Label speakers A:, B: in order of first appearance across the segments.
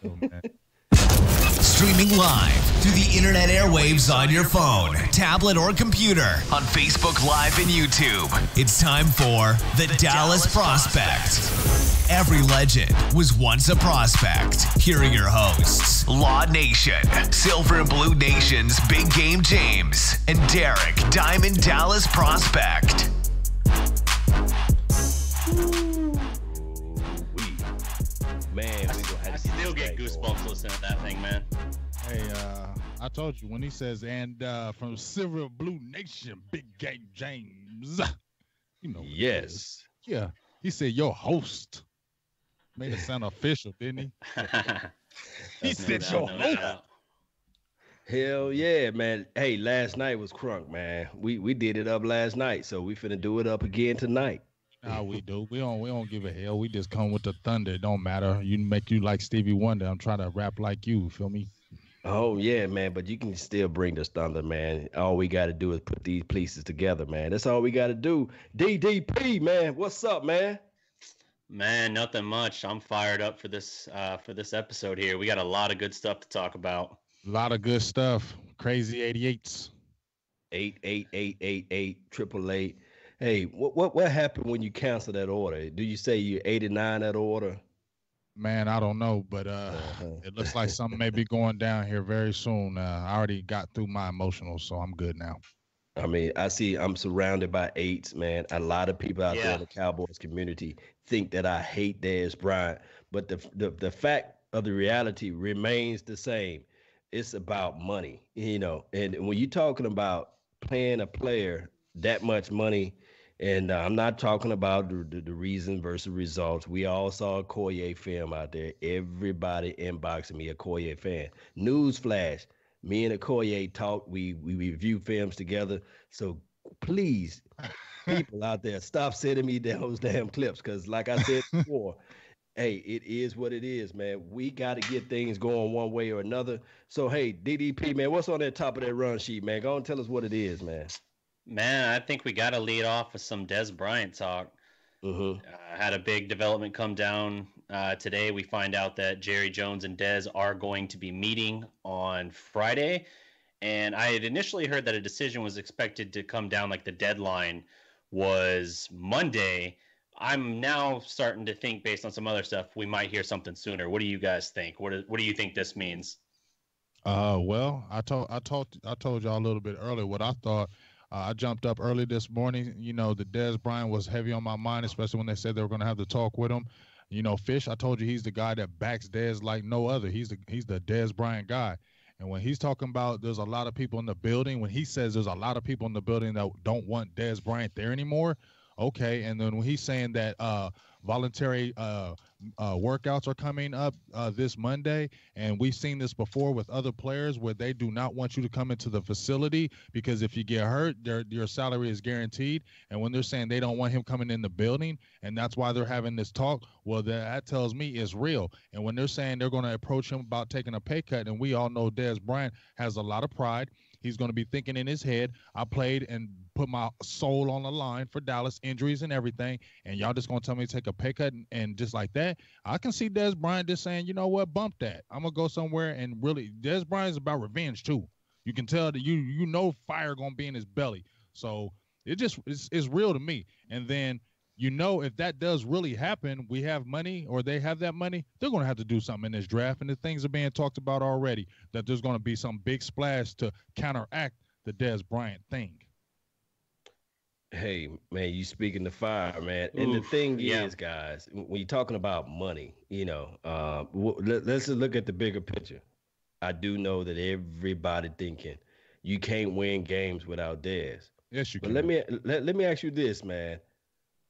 A: So, man.
B: Streaming live through the internet airwaves on your phone, tablet, or computer on Facebook Live and YouTube. It's time for the Dallas Prospect. Every legend was once a prospect. Here are your hosts, Law Nation, Silver and Blue Nation's Big Game James, and Darreck Diamond Dallas Prospect.
C: Man, I still get goosebumps listening to that thing, man.
A: Hey, I told you when he says, and from Silver and Blue Nation, Big Game James. You know.
C: Yes.
A: Yeah. He said, your host. Made it sound official, didn't he? He said, your host.
C: Hell yeah, man. Hey, last night was crunk, man. We did it up last night, so we finna do it up again tonight.
A: Nah, we do. We don't give a hell. We just come with the thunder. It don't matter. You make you like Stevie Wonder. I'm trying to rap like you. Feel me?
C: Oh yeah, man. But you can still bring this thunder, man. All we got to do is put these pieces together, man. That's all we got to do. DDP, man. What's up, man?
D: Man, nothing much. I'm fired up for this episode here. We got a lot of good stuff to talk about.
A: A lot of good stuff. Crazy 88s.
C: 88888 888. Hey, what happened when you cancel that order? Do you say you're 89 that order?
A: Man, I don't know, but it looks like something may be going down here very soon. I already got through my emotional, so I'm good now.
C: I mean, I'm surrounded by eights, man. A lot of people out there in the Cowboys community think that I hate Dez Bryant, but the fact of the reality remains the same. It's about money, you know. And when you're talking about paying a player that much money, and I'm not talking about the reason versus results. We all saw a Okoye film out there. Everybody inboxing me a Okoye fan. Newsflash, me and Okoye talk. We review films together. So please, people out there, stop sending me those damn clips. Because like I said before, hey, it is what it is, man. We got to get things going one way or another. So, hey, DDP, man, what's on that top of that run sheet, man? Go and tell us what it is, man.
D: Man, I think we got to lead off with some Dez Bryant talk. Had a big development come down today. We find out that Jerry Jones and Dez are going to be meeting on Friday. And I had initially heard that a decision was expected to come down, like the deadline was Monday. I'm now starting to think, based on some other stuff, we might hear something sooner. What do you guys think? What do you think this means?
A: Well, I told y'all a little bit earlier what I thought. I jumped up early this morning. You know, the Dez Bryant was heavy on my mind, especially when they said they were going to have to talk with him. You know, Fish, I told you he's the guy that backs Dez like no other. He's the Dez Bryant guy. And when he's talking about there's a lot of people in the building, when he says there's a lot of people in the building that don't want Dez Bryant there anymore, okay. And then when he's saying that voluntary workouts are coming up this Monday, and we've seen this before with other players where they do not want you to come into the facility because if you get hurt, your salary is guaranteed. And when they're saying they don't want him coming in the building, and that's why they're having this talk, well, that tells me it's real. And when they're saying they're going to approach him about taking a pay cut, and we all know Dez Bryant has a lot of pride. He's going to be thinking in his head, I played and put my soul on the line for Dallas, injuries and everything, and y'all just going to tell me to take a pay cut and just like that? I can see Dez Bryant just saying, you know what, bump that. I'm going to go somewhere and really, Dez Bryant is about revenge too. You can tell that you know fire going to be in his belly. So it's real to me. And then, you know, if that does really happen, we have money or they have that money, they're going to have to do something in this draft. And the things are being talked about already, that there's going to be some big splash to counteract the Dez Bryant thing.
C: Hey, man, you speaking to fire, man. And the thing is, guys, when you're talking about money, you know, let's just look at the bigger picture. I do know that everybody thinking you can't win games without Dez.
A: Yes, you can.
C: But let me ask you this, man.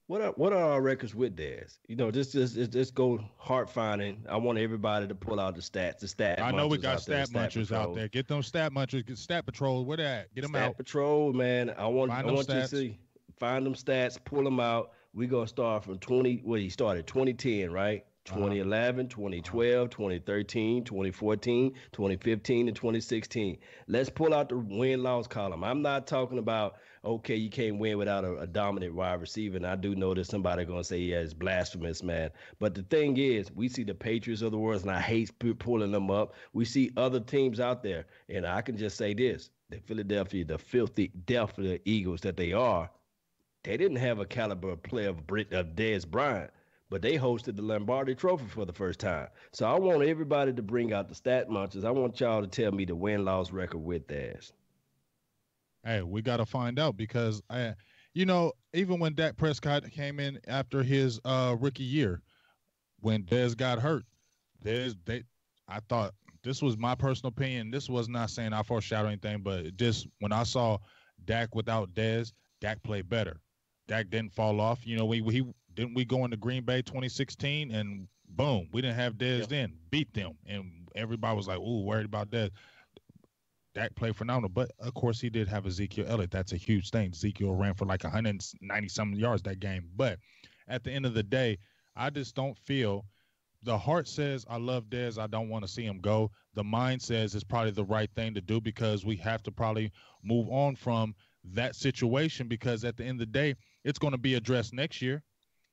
C: What are our records with Dez? You know, just go heart finding. I want everybody to pull out the stats.
A: I know we got stat munchers out there. Get them stat munchers. Get Stat Patrol. Where they at? Get them out.
C: Stat Patrol, man. I want you to see. Find them stats. Pull them out. We're gonna start from 20. Well, he started 2010, right? 2011, 2012, 2013, 2014, 2015, and 2016. Let's pull out the win-loss column. I'm not talking about, okay, you can't win without a dominant wide receiver. And I do know there's somebody going to say, yeah, it's blasphemous, man. But the thing is, we see the Patriots of the world, and I hate pulling them up. We see other teams out there. And I can just say this, the filthy Philadelphia Eagles that they are, they didn't have a caliber player of Dez Bryant, but they hosted the Lombardi Trophy for the first time. So I want everybody to bring out the stat munchers. I want y'all to tell me the win-loss record with Dez.
A: Hey, we got to find out because, even when Dak Prescott came in after his rookie year, when Dez got hurt, I thought, this was my personal opinion. This was not saying I foreshadowed anything, but just when I saw Dak without Dez, Dak played better. Dak didn't fall off. We go into Green Bay 2016 and boom, we didn't have Dez then, beat them. And everybody was like, ooh, worried about Dez. Dak played phenomenal. But, of course, he did have Ezekiel Elliott. That's a huge thing. Ezekiel ran for like 190-something yards that game. But at the end of the day, I just don't feel the heart says I love Dez. I don't want to see him go. The mind says it's probably the right thing to do because we have to probably move on from that situation because at the end of the day, it's going to be addressed next year.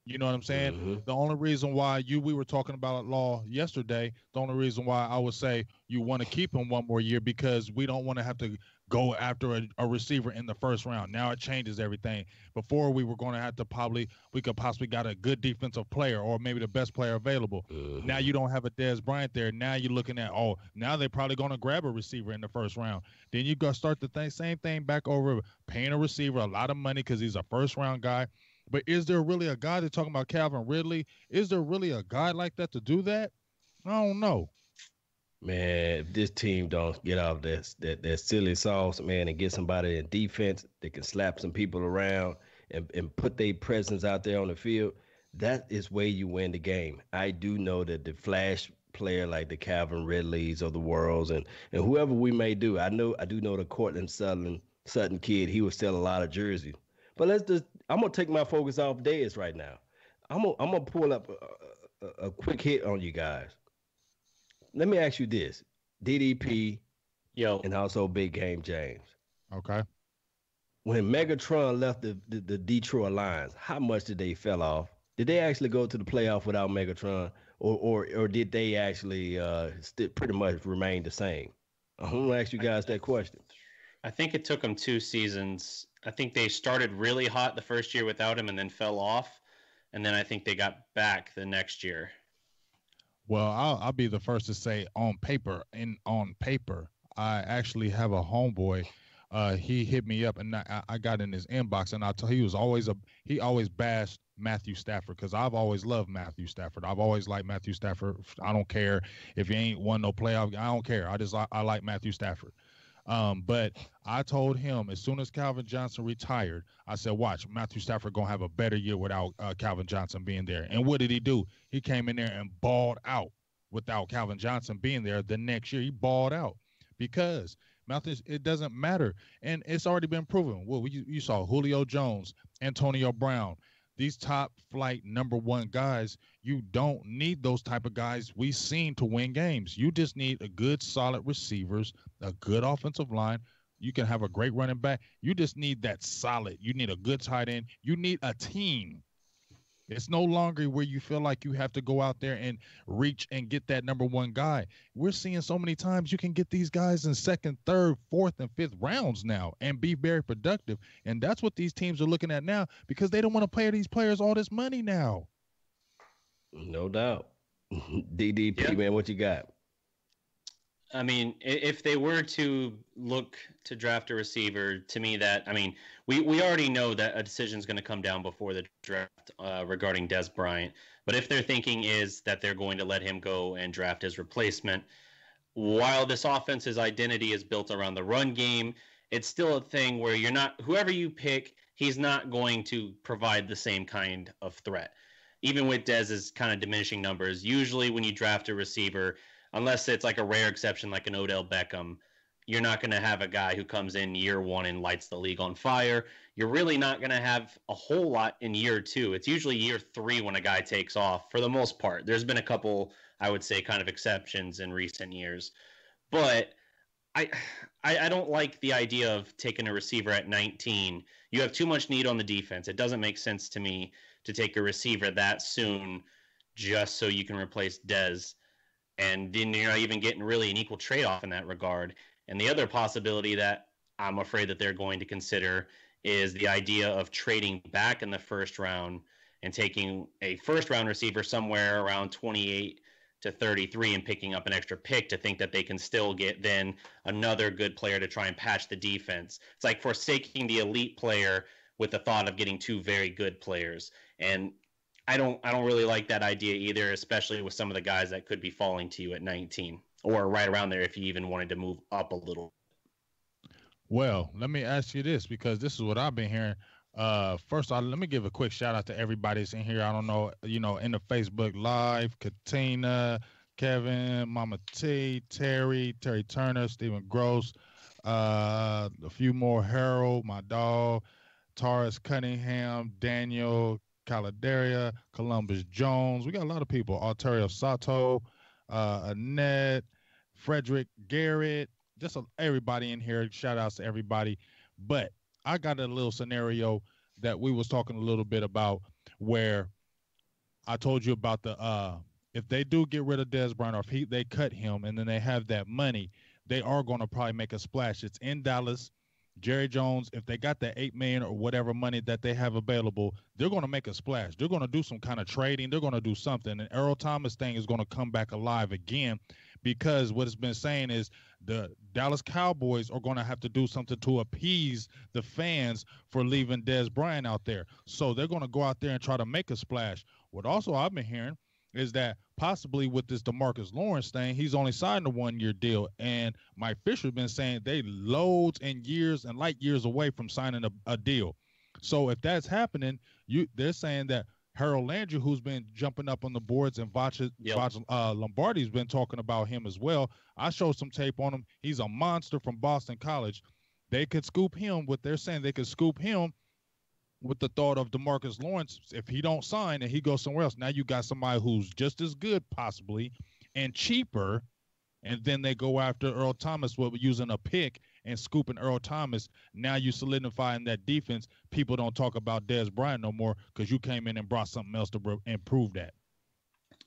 A: You know what I'm saying? Mm-hmm. The only reason why we were talking about law yesterday, the only reason why I would say you want to keep him one more year because we don't want to have to go after a receiver in the first round. Now it changes everything. Before we were going to have to we could possibly got a good defensive player or maybe the best player available. Mm-hmm. Now you don't have a Dez Bryant there. Now you're looking at, now they're probably going to grab a receiver in the first round. Then you go start the same thing back over, paying a receiver a lot of money because he's a first round guy. But is there really a guy, they're talking about Calvin Ridley, is there really a guy like that to do that? I don't know.
C: Man, if this team don't get off that silly sauce, man, and get somebody in defense that can slap some people around and put their presence out there on the field, that is where you win the game. I do know that the flash player like the Calvin Ridleys of the worlds and whoever we may do, I do know the Cortland Sutton kid, he would sell a lot of jerseys. But I'm going to take my focus off Dez right now. I'm going to pull up a quick hit on you guys. Let me ask you this. DDP, and also Big Game James.
A: Okay.
C: When Megatron left the Detroit Lions, how much did they fell off? Did they actually go to the playoff without Megatron, or did they actually pretty much remain the same? I'm going to ask you guys that question.
D: I think it took them 2 seasons. I think they started really hot the first year without him and then fell off. And then I think they got back the next year.
A: Well, I'll be the first to say on paper, I actually have a homeboy. He hit me up and I got in his inbox and I told he always bashed Matthew Stafford because I've always loved Matthew Stafford. I've always liked Matthew Stafford. I don't care if he ain't won no playoff. I don't care. I like Matthew Stafford. But I told him as soon as Calvin Johnson retired, I said, watch, Matthew Stafford going to have a better year without Calvin Johnson being there. And what did he do? He came in there and balled out without Calvin Johnson being there. The next year, he balled out because it doesn't matter. And it's already been proven. Well, you saw Julio Jones, Antonio Brown, these top flight number 1 guys. You don't need those type of guys we've seen to win games. You just need a good, solid receivers, a good offensive line. You can have a great running back. You just need that solid. You need a good tight end. You need a team. It's no longer where you feel like you have to go out there and reach and get that number 1 guy. We're seeing so many times you can get these guys in 2nd, 3rd, 4th, and 5th rounds now and be very productive. And that's what these teams are looking at now because they don't want to pay these players all this money now.
C: No doubt. DDP, man, what you got?
D: I mean, if they were to look to draft a receiver, to me we already know that a decision is going to come down before the draft regarding Dez Bryant. But if their thinking is that they're going to let him go and draft his replacement, while this offense's identity is built around the run game, it's still a thing where whoever you pick, he's not going to provide the same kind of threat. Even with Dez's kind of diminishing numbers, usually when you draft a receiver, unless it's like a rare exception like an Odell Beckham, you're not going to have a guy who comes in year one and lights the league on fire. You're really not going to have a whole lot in year two. It's usually year three when a guy takes off for the most part. There's been a couple, I would say, kind of exceptions in recent years. But I don't like the idea of taking a receiver at 19. You have too much need on the defense. It doesn't make sense to me to take a receiver that soon just so you can replace Dez. And then you're not even getting really an equal trade-off in that regard. And the other possibility that I'm afraid that they're going to consider is the idea of trading back in the first round and taking a first-round receiver somewhere around 28 to 33 and picking up an extra pick to think that they can still get then another good player to try and patch the defense. It's like forsaking the elite player with the thought of getting two very good players. And I don't really like that idea either, especially with some of the guys that could be falling to you at 19 or right around there if you even wanted to move up a little.
A: Well, let me ask you this, because this is what I've been hearing. First off, let me give a quick shout out to everybody that's in here. I don't know, in the Facebook Live, Katina, Kevin, Mama T, Terry Turner, Stephen Gross, a few more, Harold, my dog, Taurus Cunningham, Daniel Caladeria, Columbus Jones. We got a lot of people. Arterio Sato, Annette, Frederick Garrett, just everybody in here. Shout outs to everybody. But I got a little scenario that we was talking a little bit about where I told you about the if they do get rid of Dez Bryant, or if they cut him and then they have that money, they are going to probably make a splash. It's in Dallas. Jerry Jones, if they got that $8 million or whatever money that they have available, they're going to make a splash. They're going to do some kind of trading. They're going to do something. And Earl Thomas thing is going to come back alive again, because what it's been saying is the Dallas Cowboys are going to have to do something to appease the fans for leaving Dez Bryant out there. So they're going to go out there and try to make a splash. What also I've been hearing is that possibly with this DeMarcus Lawrence thing, he's only signed a one-year deal. And Mike Fisher's been saying they loads and years and light years away from signing a deal. So if that's happening, they're saying that Harold Landry, who's been jumping up on the boards, and Vacha Lombardi's been talking about him as well. I showed some tape on him. He's a monster from Boston College. They could scoop him. What they're saying, they could scoop him with the thought of DeMarcus Lawrence. If he don't sign and he goes somewhere else, now you got somebody who's just as good possibly and cheaper, and then they go after Earl Thomas with using a pick and scooping Earl Thomas. Now you solidifying that defense. People don't talk about Dez Bryant no more because you came in and brought something else to improve that.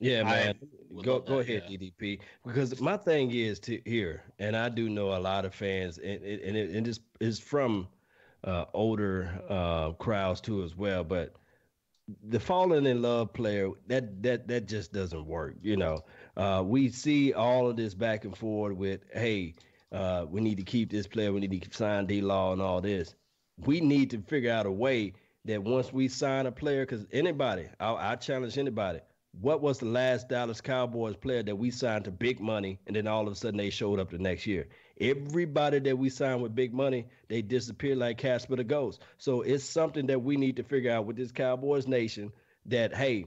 C: Yeah, man. Go ahead, DDP. Because my thing is here, and I do know a lot of fans, and it is from older crowds too as well. But the falling in love player, that just doesn't work. We see all of this back and forth with, hey, we need to keep this player, we need to sign D-Law and all this. We need to figure out a way that once we sign a player, because anybody, I challenge anybody, what was the last Dallas Cowboys player that we signed to big money and then all of a sudden they showed up the next year? Everybody that we signed with big money, they disappeared like Casper the Ghost. So it's something that we need to figure out with this Cowboys nation that, hey,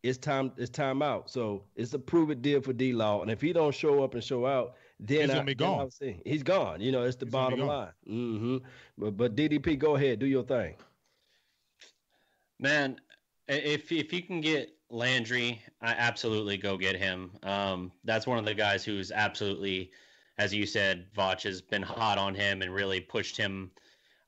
C: it's time out. So it's a prove-it deal for D-Law. And if he don't show up and show out, then
A: he's gonna be gone.
C: He's gone. It's the bottom line. Mm-hmm. But DDP, go ahead, do your thing.
D: Man, if you can get Landry, I absolutely go get him. That's one of the guys who's absolutely, as you said, Vach has been hot on him and really pushed him.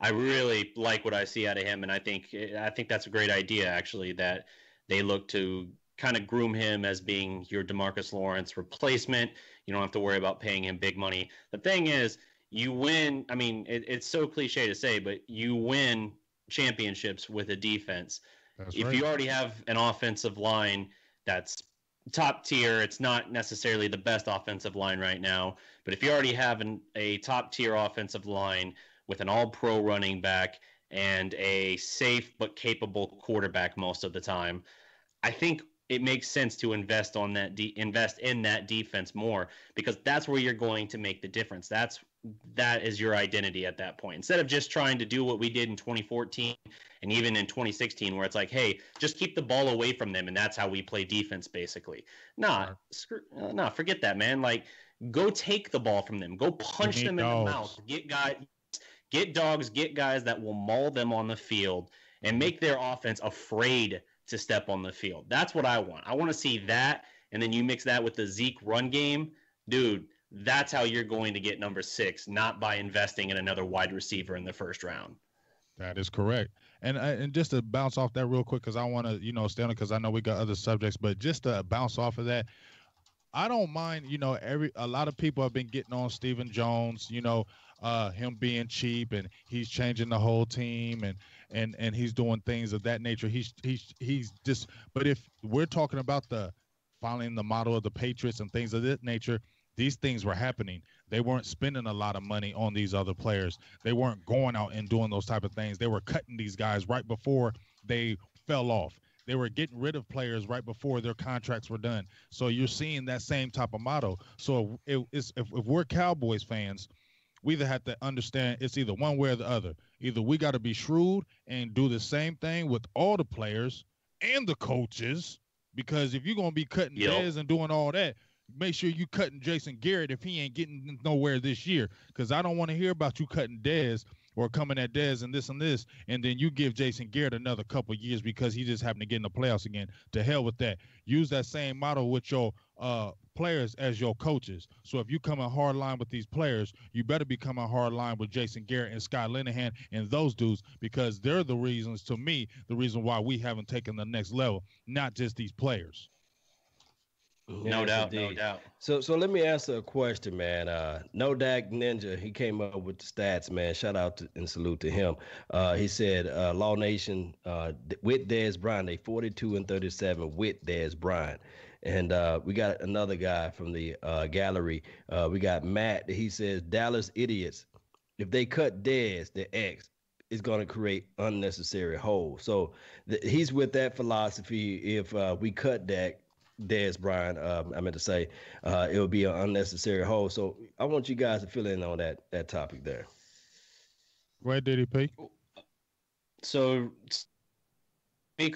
D: I really like what I see out of him, and I think that's a great idea, actually, that they look to kind of groom him as being your DeMarcus Lawrence replacement. You don't have to worry about paying him big money. The thing is, you win. I mean, it's so cliche to say, but you win championships with a defense. If you already have an offensive line that's top tier, it's not necessarily the best offensive line right now, but if you already have a top tier offensive line with an all-pro running back and a safe but capable quarterback most of the time, I think it makes sense to invest in that defense more, because that's where you're going to make the difference. That is your identity at that point. Instead of just trying to do what we did in 2014 and even in 2016, where it's like, hey, just keep the ball away from them, and that's how we play defense, basically. Forget that, man. Like, Go take the ball from them. Go punch them in the mouth. Get dogs, get guys that will maul them on the field and make their offense afraid to step on the field. That's what I want. I want to see that, and then you mix that with the Zeke run game. Dude, that's how you're going to get number 6, not by investing in another wide receiver in the first round.
A: That is correct. And just to bounce off that real quick, because I want to, stay on it because I know we got other subjects, but just to bounce off of that, I don't mind, a lot of people have been getting on Stephen Jones, him being cheap and he's changing the whole team and he's doing things of that nature. He's just, but if we're talking about following the model of the Patriots and things of that nature, these things were happening. They weren't spending a lot of money on these other players. They weren't going out and doing those type of things. They were cutting these guys right before they fell off. They were getting rid of players right before their contracts were done. So you're seeing that same type of model. So if we're Cowboys fans, we either have to understand it's either one way or the other. Either we got to be shrewd and do the same thing with all the players and the coaches, because if you're going to be cutting Dez and doing all that, make sure you cutting Jason Garrett if he ain't getting nowhere this year, because I don't want to hear about you cutting Dez or coming at Dez and this, and then you give Jason Garrett another couple of years because he just happened to get in the playoffs again. To hell with that. Use that same model with your players as your coaches. So if you come in hard line with these players, you better be coming hard line with Jason Garrett and Scott Linehan and those dudes, because they're the reasons, to me, the reason why we haven't taken the next level, not just these players.
D: No doubt.
C: So let me answer a question, man. No Dak Ninja, he came up with the stats, man. Shout out and salute to him. He said, Law Nation, with Dez Bryant, they 42-37 with Dez Bryant. And we got another guy from the gallery. We got Matt. He says, Dallas idiots. If they cut Dez, the X is going to create unnecessary holes. So he's with that philosophy. If we cut Dez Bryant, I meant to say, it would be an unnecessary hole. So I want you guys to fill in on that topic there.
A: Where did he pay?
D: So I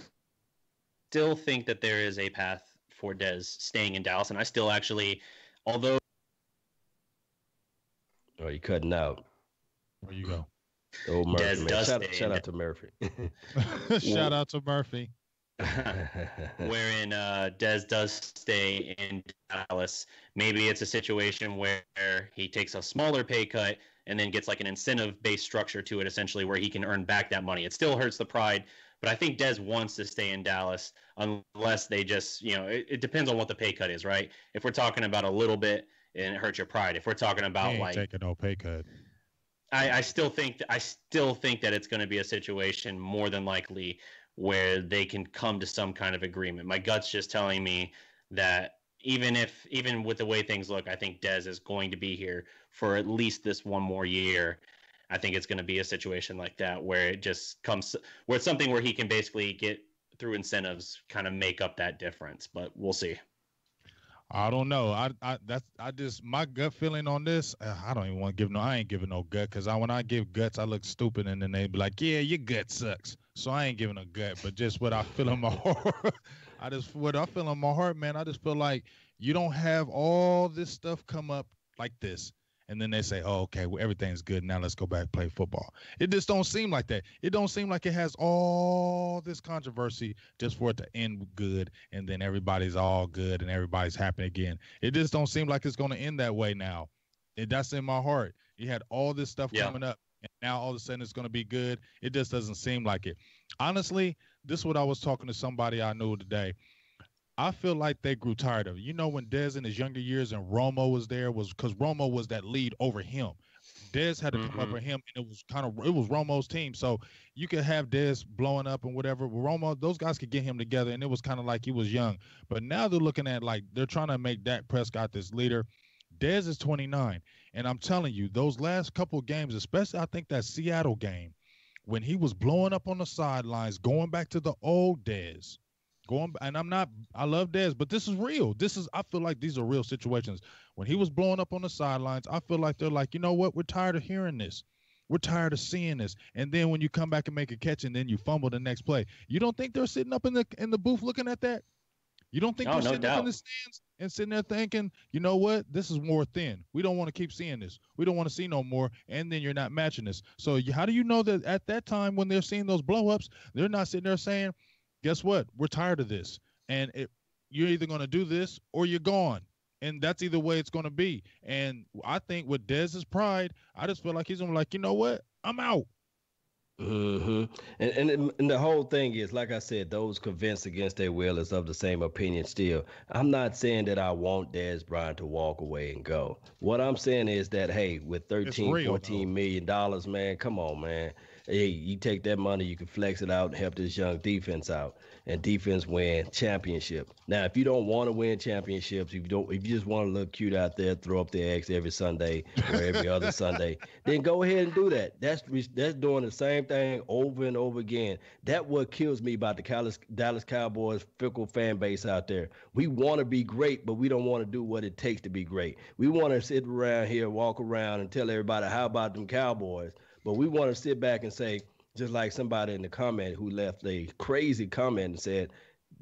D: still think that there is a path for Dez staying in Dallas, and I still actually, although...
C: Oh, you're cutting out.
A: Where you go?
C: Oh, Murphy, shout out to Murphy.
A: Shout out to Murphy.
D: Wherein Dez does stay in Dallas. Maybe it's a situation where he takes a smaller pay cut and then gets like an incentive-based structure to it, essentially, where he can earn back that money. It still hurts the pride, but I think Dez wants to stay in Dallas unless they just, it depends on what the pay cut is, right? If we're talking about a little bit and it hurts your pride, if we're talking about like
A: taking no pay cut,
D: I still think that it's going to be a situation more than likely where they can come to some kind of agreement. My gut's just telling me that even with the way things look, I think Dez is going to be here for at least this one more year. I think it's going to be a situation like that where it just comes, where it's something where he can basically get through incentives, kind of make up that difference. But we'll see.
A: I don't know. My gut feeling on this, I don't even want to I ain't giving no gut, because when I give guts, I look stupid, and then they be like, yeah, your gut sucks. So I ain't giving a gut, but just what I feel in my heart. What I feel in my heart, man, I just feel like you don't have all this stuff come up like this, and then they say, oh, okay, well, everything's good. Now let's go back and play football. It just don't seem like that. It don't seem like it has all this controversy just for it to end good, and then everybody's all good and everybody's happy again. It just don't seem like it's going to end that way now. That's in my heart. You had all this stuff coming up, and now all of a sudden it's going to be good. It just doesn't seem like it. Honestly, this is what I was talking to somebody I knew today. I feel like they grew tired of it. When Dez in his younger years and Romo was there, was because Romo was that lead over him. Dez had to come over him, and it was Romo's team. So you could have Dez blowing up and whatever. Romo, those guys could get him together, and it was kind of like he was young. But now they're looking at like they're trying to make Dak Prescott this leader. Dez is 29, and I'm telling you, those last couple of games, especially I think that Seattle game, when he was blowing up on the sidelines, going back to the old Dez. I love Dez, but this is real. I feel like these are real situations. When he was blowing up on the sidelines, I feel like they're like, you know what? We're tired of hearing this. We're tired of seeing this. And then when you come back and make a catch and then you fumble the next play, you don't think they're sitting up in the booth looking at that? You don't think
D: No,
A: they're
D: no
A: sitting up in
D: doubt.
A: the stands and sitting there thinking, you know what, this is more thin. We don't want to keep seeing this. We don't want to see no more. And then you're not matching this. So how do you know that at that time when they're seeing those blow-ups, they're not sitting there saying, guess what, we're tired of this. And you're either going to do this or you're gone. And that's either way it's going to be. And I think with Dez's pride, I just feel like he's going to be like, you know what, I'm out.
C: Mm-hmm. And the whole thing is, like I said, those convinced against their will is of the same opinion still. I'm not saying that I want Dez Bryant to walk away and go. What I'm saying is that, hey, with 13,
A: real,
C: 14 million dollars, man, come on, man. Hey, you take that money, you can flex it out and help this young defense out. And defense win championship. Now, if you don't want to win championships, if you just want to look cute out there, throw up the eggs every Sunday or every other Sunday, then go ahead and do that. That's doing the same thing over and over again. That's what kills me about the Dallas Cowboys fickle fan base out there. We want to be great, but we don't want to do what it takes to be great. We want to sit around here, walk around, and tell everybody how about them Cowboys, but we want to sit back and say, just like somebody in the comment who left a crazy comment and said,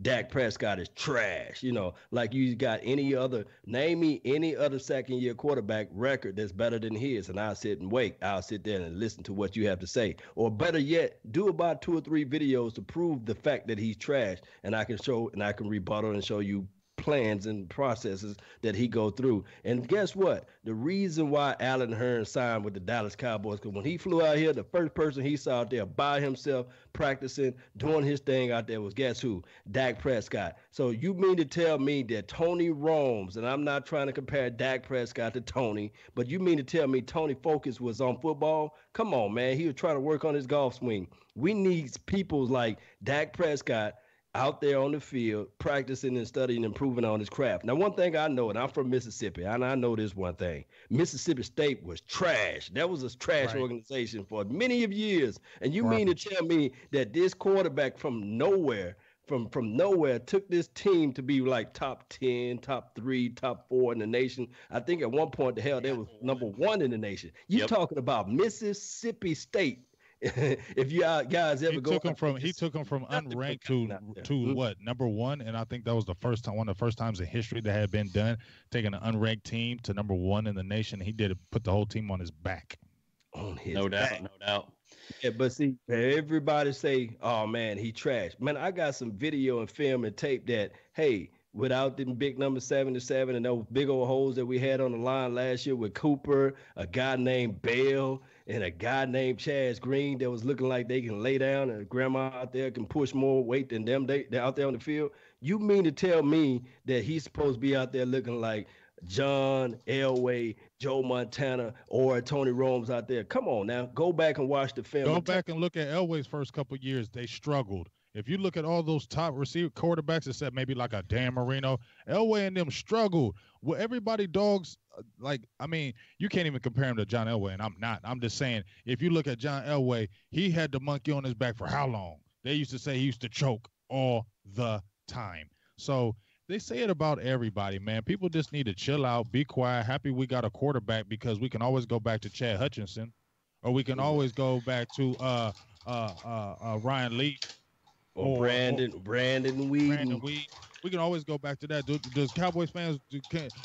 C: Dak Prescott is trash. You know, like you got name me any other second-year quarterback record that's better than his, and I'll sit and wait. I'll sit there and listen to what you have to say. Or better yet, do about 2 or 3 videos to prove the fact that he's trash, and I can rebuttal and show you plans and processes that he go through. And guess what? The reason why Allen Hurns signed with the Dallas Cowboys, because when he flew out here, the first person he saw out there by himself practicing, doing his thing out there was, guess who? Dak Prescott. So you mean to tell me that Tony Romes, and I'm not trying to compare Dak Prescott to Tony, but you mean to tell me Tony focus was on football? Come on, man. He was trying to work on his golf swing. We need people like Dak Prescott out there on the field, practicing and studying and improving on his craft. Now, one thing I know, and I'm from Mississippi, and I know this one thing. Mississippi State was trash. That was a trash organization for many of years. And you mean to tell me that this quarterback from nowhere took this team to be like top 10, top 3, top 4 in the nation? I think at one point, they was number 1 in the nation. You're talking about Mississippi State. If you guys ever
A: he took him from unranked to what, number 1, and I think that was one of the first times in history that had been done, taking an unranked team to number 1 in the nation. He did it, put the whole team on his back.
D: No doubt.
C: Yeah, but see, everybody say, "Oh man, he trash." Man, I got some video and film and tape that, hey, without them big number 77 and those big old holes that we had on the line last year with Cooper, a guy named Bell, and a guy named Chaz Green that was looking like they can lay down, and grandma out there can push more weight than them. They're out there on the field. You mean to tell me that he's supposed to be out there looking like John Elway, Joe Montana, or Tony Romes out there? Come on now. Go back and watch the film.
A: Go back and look at Elway's first couple of years. They struggled. If you look at all those top receiver quarterbacks, except maybe like a Dan Marino, Elway and them struggled. Well, everybody dogs, you can't even compare him to John Elway, and I'm not. I'm just saying, if you look at John Elway, he had the monkey on his back for how long? They used to say he used to choke all the time. So they say it about everybody, man. People just need to chill out, be quiet, happy we got a quarterback, because we can always go back to Chad Hutchinson, or we can always go back to Ryan Lee.
C: Or Brandon Weeden.
A: We can always go back to that. Does Cowboys fans?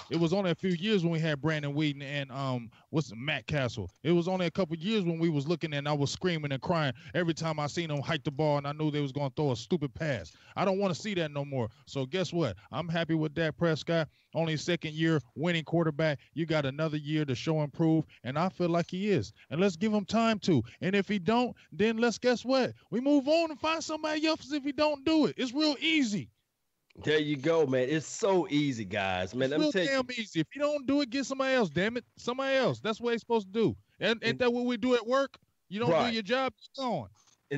A: It was only a few years when we had Brandon Weeden and Matt Castle. It was only a couple years when we was looking and I was screaming and crying every time I seen them hike the ball and I knew they was going to throw a stupid pass. I don't want to see that no more. So guess what? I'm happy with Dak Prescott. Only second year winning quarterback. You got another year to show and prove, and I feel like he is. And let's give him time to. And if he don't, then let's guess what? We move on and find somebody else if he don't do it. It's real easy.
C: There you go, man. It's so easy, guys. Man,
A: it's real damn easy. If you don't do it, get somebody else. Damn it, somebody else. That's what it's supposed to do. Ain't that what we do at work? You don't do your job, it's gone.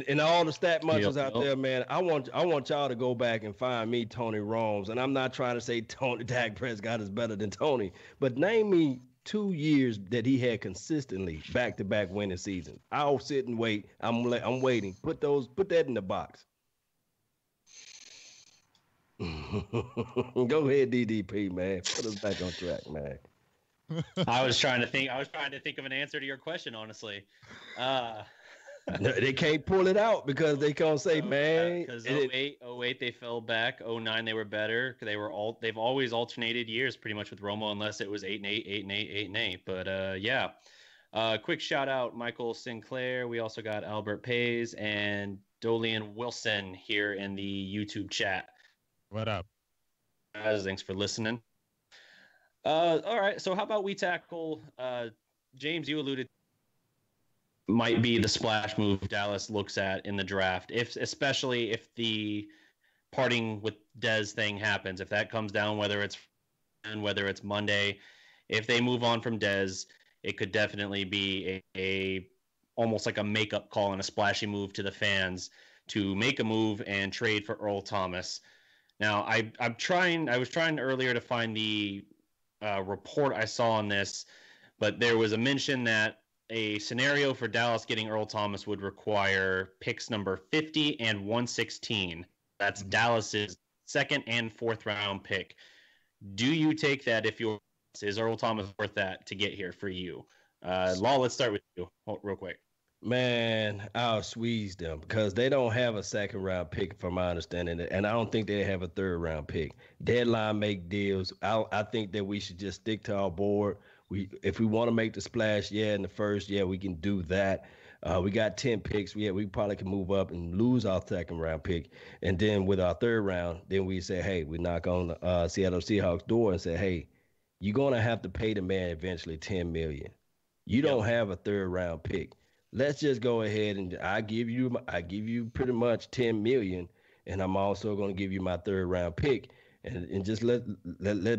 C: And all the stat munchers out there, man, I want y'all to go back and find me Tony Romes. And I'm not trying to say Dak Prescott is better than Tony, but name me 2 years that he had consistently back-to-back winning seasons. I'll sit and wait. I'm waiting. Put that in the box. Go ahead, DDP, man. Put us back on track, man.
D: I was trying to think of an answer to your question, honestly.
C: They can't pull it out because they can't say, man.
D: Because 08 they fell back. 09 they were better. They've always alternated years pretty much with Romo, unless it was 8-8, 8-8, 8-8. But yeah. Quick shout out, Michael Sinclair. We also got Albert Pays and Dolian Wilson here in the YouTube chat.
A: What up?
D: Guys, thanks for listening. All right, so how about we tackle James, you alluded might be the splash move Dallas looks at in the draft, especially if the parting with Dez thing happens, if that comes down, whether it's Monday, if they move on from Dez, it could definitely be a almost like a makeup call and a splashy move to the fans to make a move and trade for Earl Thomas. Now, I was trying earlier to find the report I saw on this, but there was a mention that a scenario for Dallas getting Earl Thomas would require picks number 50 and 116. That's Dallas's second and fourth round pick. Do you take that is Earl Thomas worth that to get here for you? Law, let's start with you real quick.
C: Man, I'll squeeze them because they don't have a second round pick from my understanding, and I don't think they have a third round pick. Deadline make deals. I think that we should just stick to our board. If we want to make the splash, in the first, we can do that. We got 10 picks. We probably can move up and lose our second round pick. And then with our third round, then we say, hey, we knock on the Seattle Seahawks door and say, hey, you're going to have to pay the man eventually $10 million. You don't have a third round pick. Let's just go ahead and I give you pretty much $10 million, and I'm also going to give you my third round pick. And just let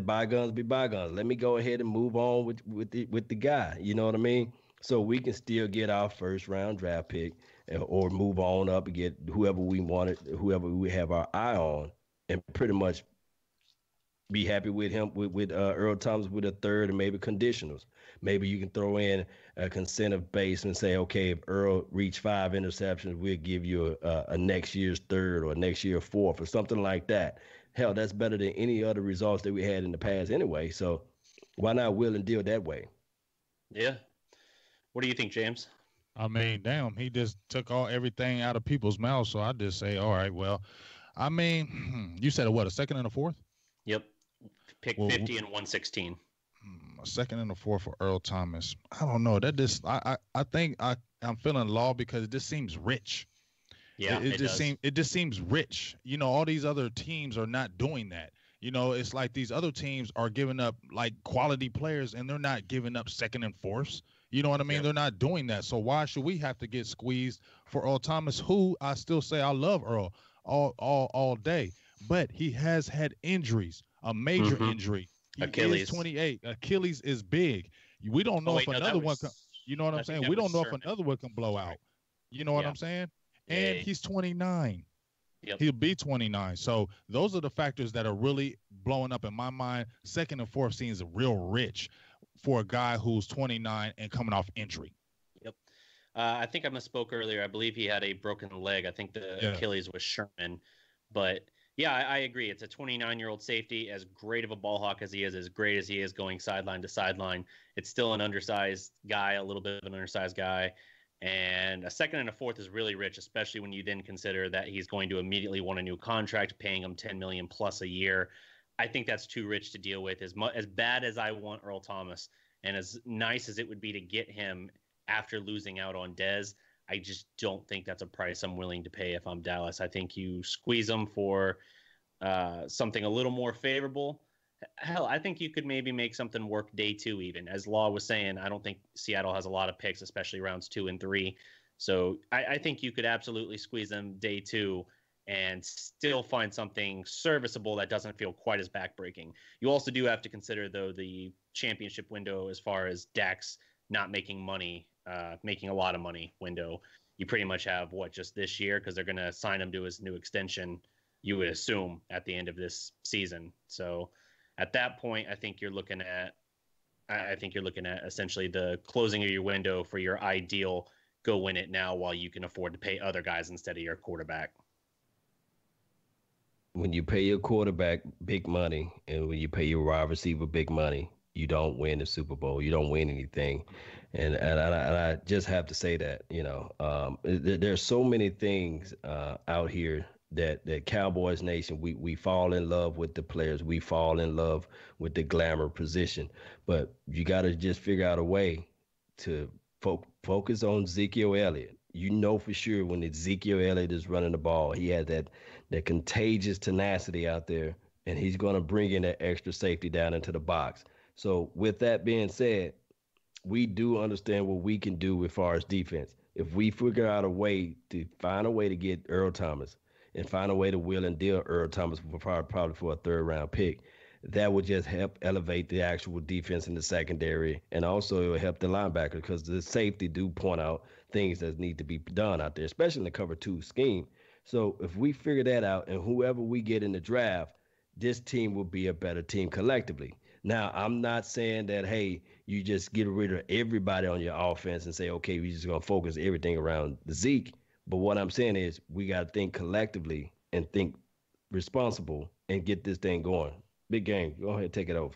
C: bygones be bygones. Let me go ahead and move on with the guy. You know what I mean? So we can still get our first round draft pick, or move on up and get whoever we wanted, whoever we have our eye on, and pretty much be happy with him with Earl Thomas with a third and maybe conditionals. Maybe you can throw in a incentive base and say, okay, if Earl reach 5 interceptions, we'll give you a next year's third or next year's fourth or something like that. Hell, that's better than any other results that we had in the past anyway. So why not will and deal that way?
D: Yeah. What do you think, James?
A: I mean, damn, he just took everything out of people's mouths. So I just say, all right, well, I mean, you said a second and a fourth?
D: Yep. Pick 50 and 116.
A: A second and a fourth for Earl Thomas. I don't know. That just I think I'm feeling Law because it just seems rich.
D: Yeah,
A: it just seems rich. You know, all these other teams are not doing that. You know, it's like these other teams are giving up like quality players, and they're not giving up second and fourths. You know what I mean? Yeah. They're not doing that. So why should we have to get squeezed for Earl Thomas, who I still say I love Earl all day, but he has had injuries, a major injury.
D: Achilles.
A: Is 28. Achilles is big. We don't know if another one can. You know what I'm saying? We don't know if another one can blow out. You know what I'm saying? And he's 29.
D: Yep.
A: He'll be 29. So those are the factors that are really blowing up in my mind. Second and fourth seems real rich for a guy who's 29 and coming off injury.
D: Yep. I think I misspoke earlier. I believe he had a broken leg. I think the Achilles was Sherman. But, yeah, I agree. It's a 29-year-old safety. As great of a ball hawk as he is, as great as he is going sideline to sideline, it's still an undersized guy, a little bit of an undersized guy. And a second and a fourth is really rich, especially when you then consider that he's going to immediately want a new contract, paying him $10 million plus a year. I think that's too rich to deal with. As bad as I want Earl Thomas, and as nice as it would be to get him after losing out on Dez, I just don't think that's a price I'm willing to pay if I'm Dallas. I think you squeeze him for something a little more favorable. Hell, I think you could maybe make something work day 2 even. As Law was saying, I don't think Seattle has a lot of picks, especially rounds 2 and 3. So I think you could absolutely squeeze them day 2 and still find something serviceable that doesn't feel quite as backbreaking. You also do have to consider, though, the championship window as far as Dak's not making money, making a lot of money window. You pretty much have, just this year, because they're going to sign him to his new extension, you would assume, at the end of this season. So at that point, I think you're looking at essentially the closing of your window for your ideal go win it now while you can afford to pay other guys instead of your quarterback.
C: When you pay your quarterback big money and when you pay your wide receiver big money, you don't win the Super Bowl. You don't win anything. And I just have to say that, there's so many things out here that Cowboys Nation, we fall in love with the players. We fall in love with the glamour position. But you got to just figure out a way to focus on Ezekiel Elliott. You know for sure when Ezekiel Elliott is running the ball, he has that contagious tenacity out there, and he's going to bring in that extra safety down into the box. So with that being said, we do understand what we can do as far as defense. If we figure out a way to find a way to get Earl Thomas and find a way to will and deal Earl Thomas probably for a 3rd-round pick, that would just help elevate the actual defense in the secondary, and also it will help the linebacker because the safety do point out things that need to be done out there, especially in the cover 2 scheme. So if we figure that out, and whoever we get in the draft, this team will be a better team collectively. Now, I'm not saying that, hey, you just get rid of everybody on your offense and say, okay, we're just going to focus everything around Zeke. But what I'm saying is we got to think collectively and think responsible and get this thing going. Big game. Go ahead, take it over.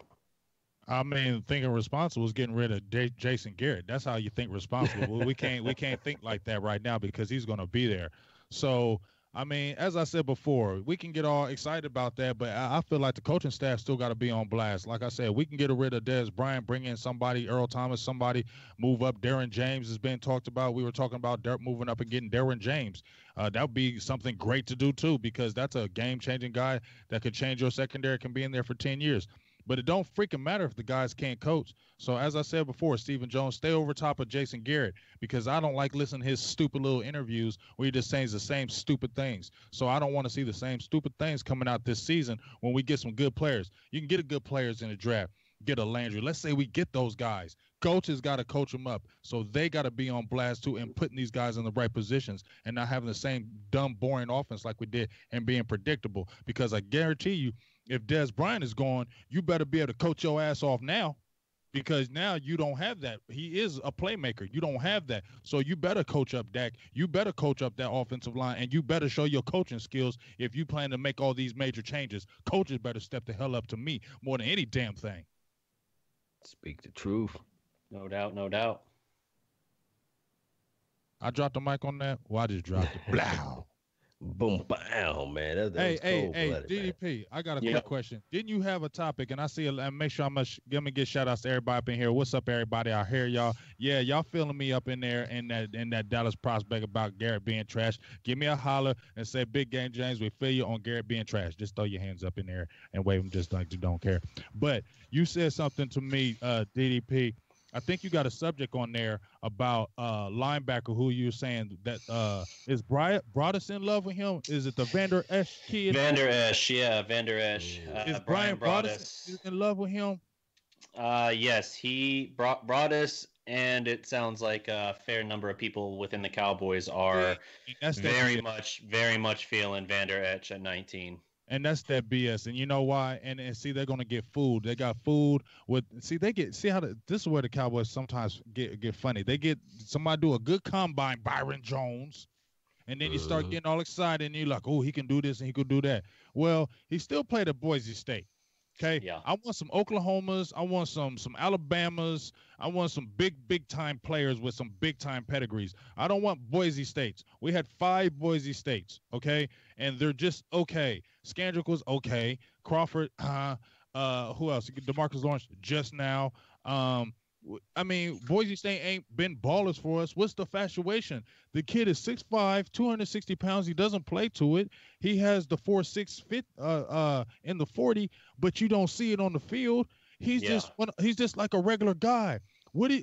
A: I mean, thinking responsible is getting rid of Jason Garrett. That's how you think responsible. Well, we can't think like that right now because he's going to be there. So, I mean, as I said before, we can get all excited about that, but I feel like the coaching staff still got to be on blast. Like I said, we can get rid of Dez Bryant, bring in somebody, Earl Thomas, somebody, move up. Darren James has been talked about. We were talking about moving up and getting Darren James. That would be something great to do, too, because that's a game-changing guy that could change your secondary, can be in there for 10 years. But it don't freaking matter if the guys can't coach. So as I said before, Stephen Jones, stay over top of Jason Garrett because I don't like listening to his stupid little interviews where he just says the same stupid things. So I don't want to see the same stupid things coming out this season when we get some good players. You can get good players in the draft. Get a Landry. Let's say we get those guys. Coaches got to coach them up. So they got to be on blast too and putting these guys in the right positions and not having the same dumb, boring offense like we did and being predictable. Because I guarantee you, if Dez Bryant is gone, you better be able to coach your ass off now because now you don't have that. He is a playmaker. You don't have that. So you better coach up Dak. You better coach up that offensive line, and you better show your coaching skills if you plan to make all these major changes. Coaches better step the hell up to me more than any damn thing.
C: Speak the truth.
D: No doubt, no doubt.
A: I dropped the mic on that. Well, I just dropped it. Blah.
C: Boom, bam, man. That
A: hey,
C: was
A: DDP,
C: man.
A: I got a quick question. Didn't you have a topic? And I see, and make sure let me get shout outs to everybody up in here. What's up, everybody? I hear y'all. Yeah, y'all feeling me up in there in that Dallas prospect about Garrett being trash. Give me a holler and say, Big Game James, we feel you on Garrett being trash. Just throw your hands up in there and wave them just like you don't care. But you said something to me, DDP. I think you got a subject on there about linebacker who you're saying that is Broadus in love with him? Is it the Vander Esch kid?
D: Vander Esch, yeah, Vander Esch.
A: Is Brian Broadus in love with him?
D: Yes, he Broadus, and it sounds like a fair number of people within the Cowboys are very much feeling Vander Esch at 19.
A: And that's that BS. And you know why? And see, they're gonna get food. They got food with this is where the Cowboys sometimes get funny. They get somebody do a good combine, Byron Jones, and then you start getting all excited and you're like, oh, he can do this and he could do that. Well, he still played at Boise State. Okay.
D: Yeah.
A: I want some Oklahomas. I want some Alabamas. I want some big time players with some big time pedigrees. I don't want Boise States. We had 5 Boise States. Okay. And they're just okay. Scandrick was okay. Crawford, who else? DeMarcus Lawrence just now. I mean, Boise State ain't been ballers for us. What's the infatuation? The kid is 6'5", 260 pounds. He doesn't play to it. He has the 4.6 fit in the 40, but you don't see it on the field. He's just like a regular guy.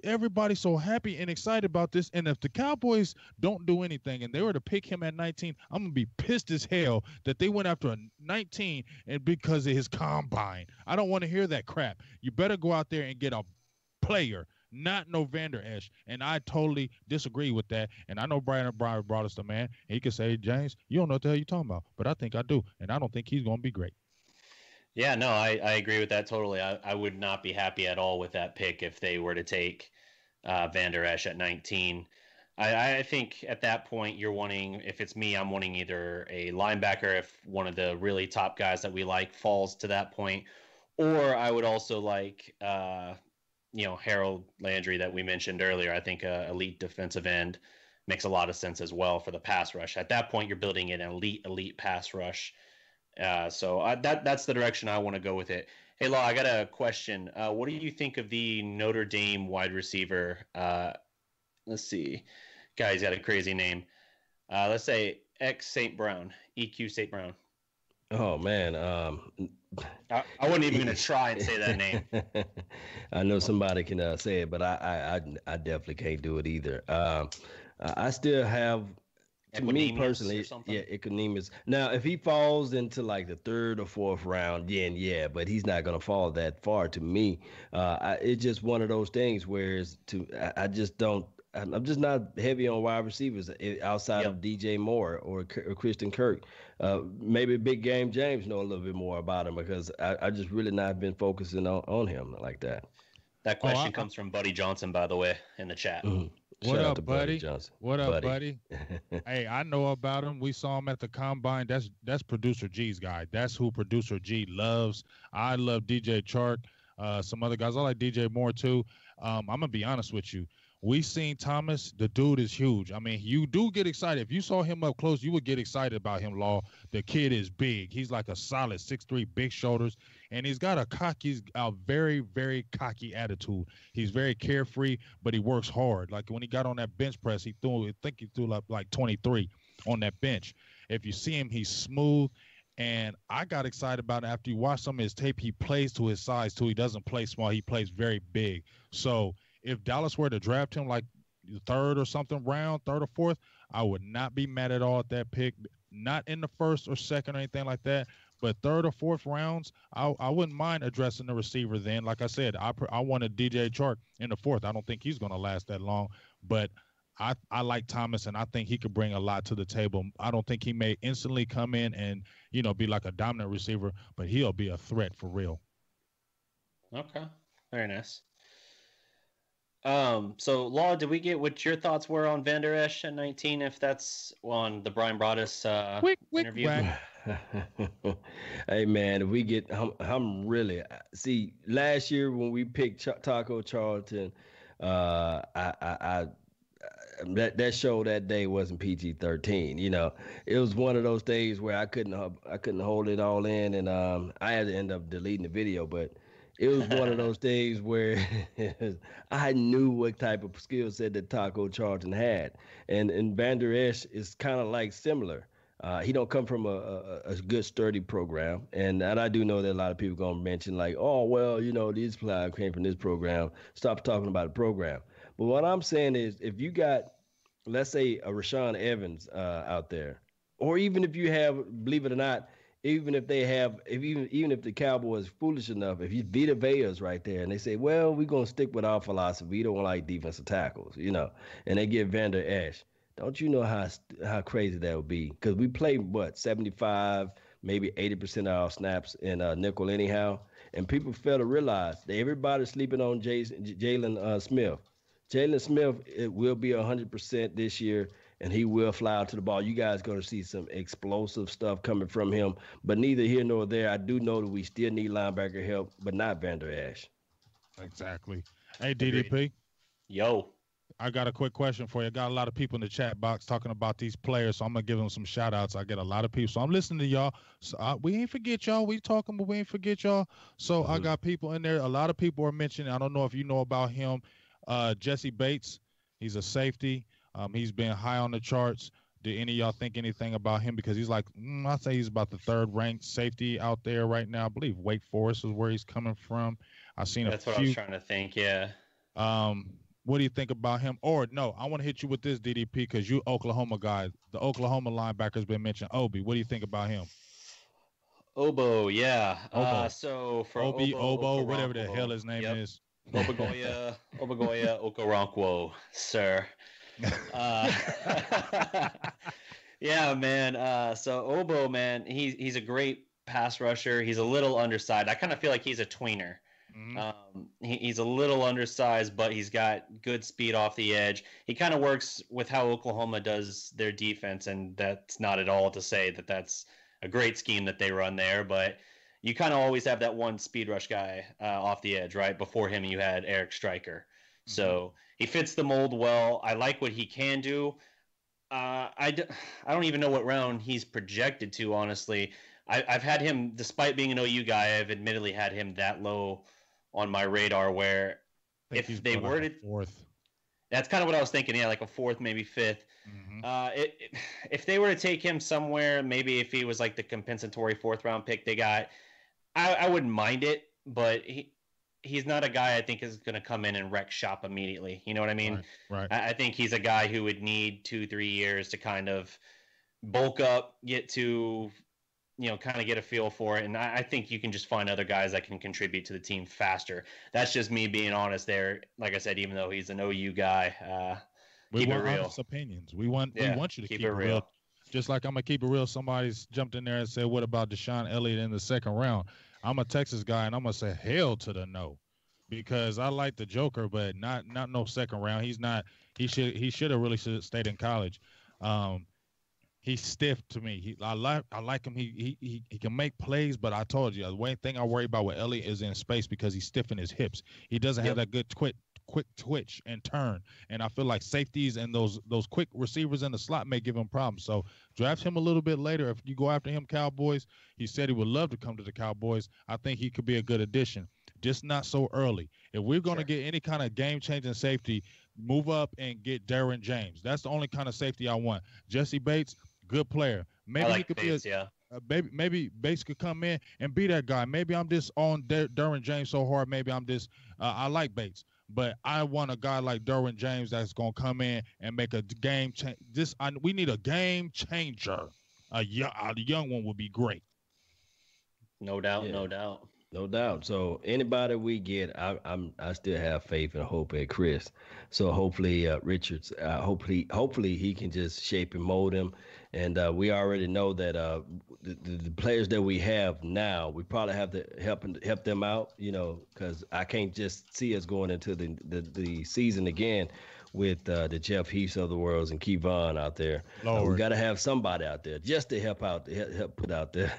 A: Everybody so happy and excited about this? And if the Cowboys don't do anything and they were to pick him at 19, I'm gonna be pissed as hell that they went after a 19 and because of his combine. I don't want to hear that crap. You better go out there and get a player, not no Vander Esch. And I totally disagree with that. And I know Brian brought us the man. And he could say, James, you don't know what the hell you're talking about. But I think I do. And I don't think he's going to be great.
D: Yeah, no, I agree with that totally. I would not be happy at all with that pick if they were to take Vander Esch at 19. I think at that point you're wanting, if it's me, I'm wanting either a linebacker if one of the really top guys that we like falls to that point, Or I would also like, Harold Landry that we mentioned earlier. I think elite defensive end makes a lot of sense as well for the pass rush. At that point, you're building an elite pass rush. That's the direction I want to go with it. Hey, Law, I got a question. What do you think of the Notre Dame wide receiver? Let's see. Guy's got a crazy name. Let's say X St. Brown, EQ St. Brown.
C: Oh man,
D: I wasn't even going to try and say that name.
C: I know somebody can say it, but I definitely can't do it either. I still have, to me personally, Equanimeous. Now, if he falls into like the 3rd or 4th round, then yeah, but he's not gonna fall that far to me. It's just one of those things where I just don't. I'm just not heavy on wide receivers outside of DJ Moore or Christian Kirk. Maybe Big Game James know a little bit more about him because I just really not been focusing on him like that.
D: That question comes from Buddy Johnson, by the way, in the chat.
A: Mm-hmm. What up, buddy? What up, buddy? Hey, I know about him. We saw him at the combine. That's Producer G's guy. That's who Producer G loves. I love DJ Chark. Some other guys. I like DJ Moore too. I'm gonna be honest with you. We seen Thomas. The dude is huge. I mean, you do get excited. If you saw him up close, you would get excited about him, Law. The kid is big. He's like a solid 6'3", big shoulders, and he's got a very, very cocky attitude. He's very carefree, but he works hard. Like when he got on that bench press, I think he threw like 23 on that bench. If you see him, he's smooth. And I got excited about it after you watch some of his tape. He plays to his size, too. He doesn't play small. He plays very big. So if Dallas were to draft him like the 3rd or something round, 3rd or 4th, I would not be mad at all at that pick. Not in the 1st or 2nd or anything like that, but 3rd or 4th rounds, I wouldn't mind addressing the receiver then. Like I said, I wanted DJ Chark in the 4th. I don't think he's going to last that long, but I like Thomas, and I think he could bring a lot to the table. I don't think he may instantly come in and, be like a dominant receiver, but he'll be a threat for real.
D: Okay. Very nice. So Law, did we get what your thoughts were on Van Der Esch at 19? If that's on the Brian Broaddus interview.
C: Hey man, if we get, I'm really see. Last year when we picked Taco Charlton, that show that day wasn't PG-13. It was one of those days where I couldn't hold it all in, and I had to end up deleting the video, but. It was one of those days where I knew what type of skill set that Taco Charlton had. And Van Der Esch is kind of like similar. He don't come from a good, sturdy program. And I do know that a lot of people going to mention like, oh, well, this player came from this program. Stop talking about the program. But what I'm saying is if you got, let's say, a Rashaan Evans out there, or even if you have, believe it or not, even if the Cowboys foolish enough, if you Vita Vea's right there and they say, well, we're going to stick with our philosophy. We don't like defensive tackles, and they get Van Der Esch. Don't you know how crazy that would be? Because we play, 75, maybe 80% of our snaps in nickel anyhow. And people fail to realize that everybody's sleeping on Jaylon Smith. Jaylon Smith will be 100% this year. And he will fly out to the ball. You guys going to see some explosive stuff coming from him. But neither here nor there. I do know that we still need linebacker help, but not Van Der Esch.
A: Exactly. Hey, DDP.
D: Yo.
A: I got a quick question for you. I got a lot of people in the chat box talking about these players, so I'm going to give them some shout-outs. I get a lot of people. So I'm listening to y'all. So we ain't forget y'all. We talking, but we ain't forget y'all. So I got people in there. A lot of people are mentioning, I don't know if you know about him, Jesse Bates. He's a safety. He's been high on the charts. Did any of y'all think anything about him? Because he's like, I'd say he's about the 3rd ranked safety out there right now. I believe Wake Forest is where he's coming from. I've seen
D: That's what I was trying to think, yeah.
A: What do you think about him? Or no, I want to hit you with this, DDP, because you Oklahoma guy. The Oklahoma linebacker's been mentioned. Obi, what do you think about him?
D: Obo, yeah.
A: Obo.
D: So for
A: Obo, whatever the hell his name is.
D: Obagoya Okoronkwo, sir. Yeah, man. So Obo, man, he's a great pass rusher. He's a little undersized. I kind of feel like he's a tweener. Mm-hmm. He's a little undersized, but he's got good speed off the edge. He kind of works with how Oklahoma does their defense, and that's not at all to say that that's a great scheme that they run there. But you kind of always have that one speed rush guy off the edge, right? Before him, you had Eric Stryker. Mm-hmm. So he fits the mold well. I like what he can do. I don't even know what round he's projected to, honestly. I've had him, despite being an OU guy, I've admittedly had him that low on my radar where if they were to...
A: fourth.
D: That's kind of what I was thinking. Yeah, like a fourth, maybe fifth. Mm-hmm. If they were to take him somewhere, maybe if he was like the compensatory fourth-round pick they got, I wouldn't mind it, but he's not a guy I think is going to come in and wreck shop immediately. You know what I mean?
A: Right.
D: I think he's a guy who would need 2-3 years to kind of bulk up, get to, kind of get a feel for it. And I think you can just find other guys that can contribute to the team faster. That's just me being honest there. Like I said, even though he's an OU guy,
A: we
D: keep
A: want
D: it real.
A: Honest opinions. We want you to keep it real.
D: real.
A: Just like I'm going to keep it real. Somebody's jumped in there and said, what about Deshaun Elliott in the second round? I'm a Texas guy, and I'm going to say hell to the no. Because I like the Joker, but not no second round. He's not. He should have really stayed in college. He's stiff to me. I like him. He can make plays, but I told you the one thing I worry about with Elliott is in space because he's stiff in his hips. He doesn't have that good quick twitch and turn. And I feel like safeties and those quick receivers in the slot may give him problems. So draft him a little bit later. If you go after him, Cowboys, he said he would love to come to the Cowboys. I think he could be a good addition. Just not so early. If we're going to get any kind of game-changing safety, move up and get Darren James. That's the only kind of safety I want. Jesse Bates, good player. Maybe he could Bates, maybe Bates could come in and be that guy. Maybe I'm just on Darren James so hard. Maybe I'm just I like Bates, but I want a guy like Darren James that's going to come in and make a game change. We need a game changer. A young one would be great.
D: No doubt, no doubt.
C: No doubt. So anybody we get, I still have faith and hope at Chris. So hopefully Richards, hopefully he can just shape and mold him. And we already know that the players that we have now, we probably have to help them out, because I can't just see us going into the season again with the Jeff Heaths of the world and Kevon out there. We got to have somebody out there just to help put out there.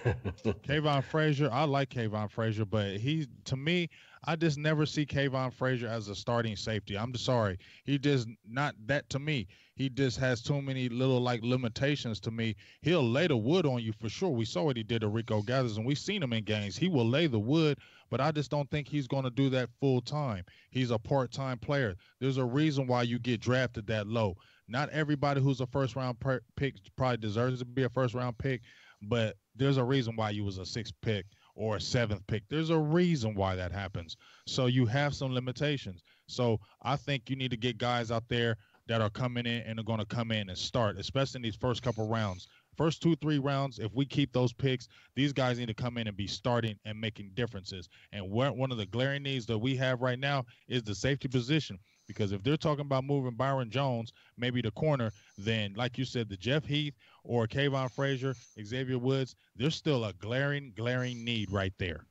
A: Kayvon Frazier, I like Kayvon Frazier, but to me, I just never see Kayvon Frazier as a starting safety. I'm sorry. He just not that to me. He just has too many little limitations to me. He'll lay the wood on you for sure. We saw what he did to Rico Gathers, and we've seen him in games. He will lay the wood, but I just don't think he's going to do that full time. He's a part-time player. There's a reason why you get drafted that low. Not everybody who's a first-round pick probably deserves to be a first-round pick, but there's a reason why you was a sixth pick or a seventh pick. There's a reason why that happens. So you have some limitations. So I think you need to get guys out there that are coming in and are going to come in and start, especially in these first couple rounds. First 2-3 rounds, if we keep those picks, these guys need to come in and be starting and making differences. And one of the glaring needs that we have right now is the safety position. Because if they're talking about moving Byron Jones, maybe the corner, then like you said, the Jeff Heath or Kayvon Frazier, Xavier Woods, there's still a glaring need right there.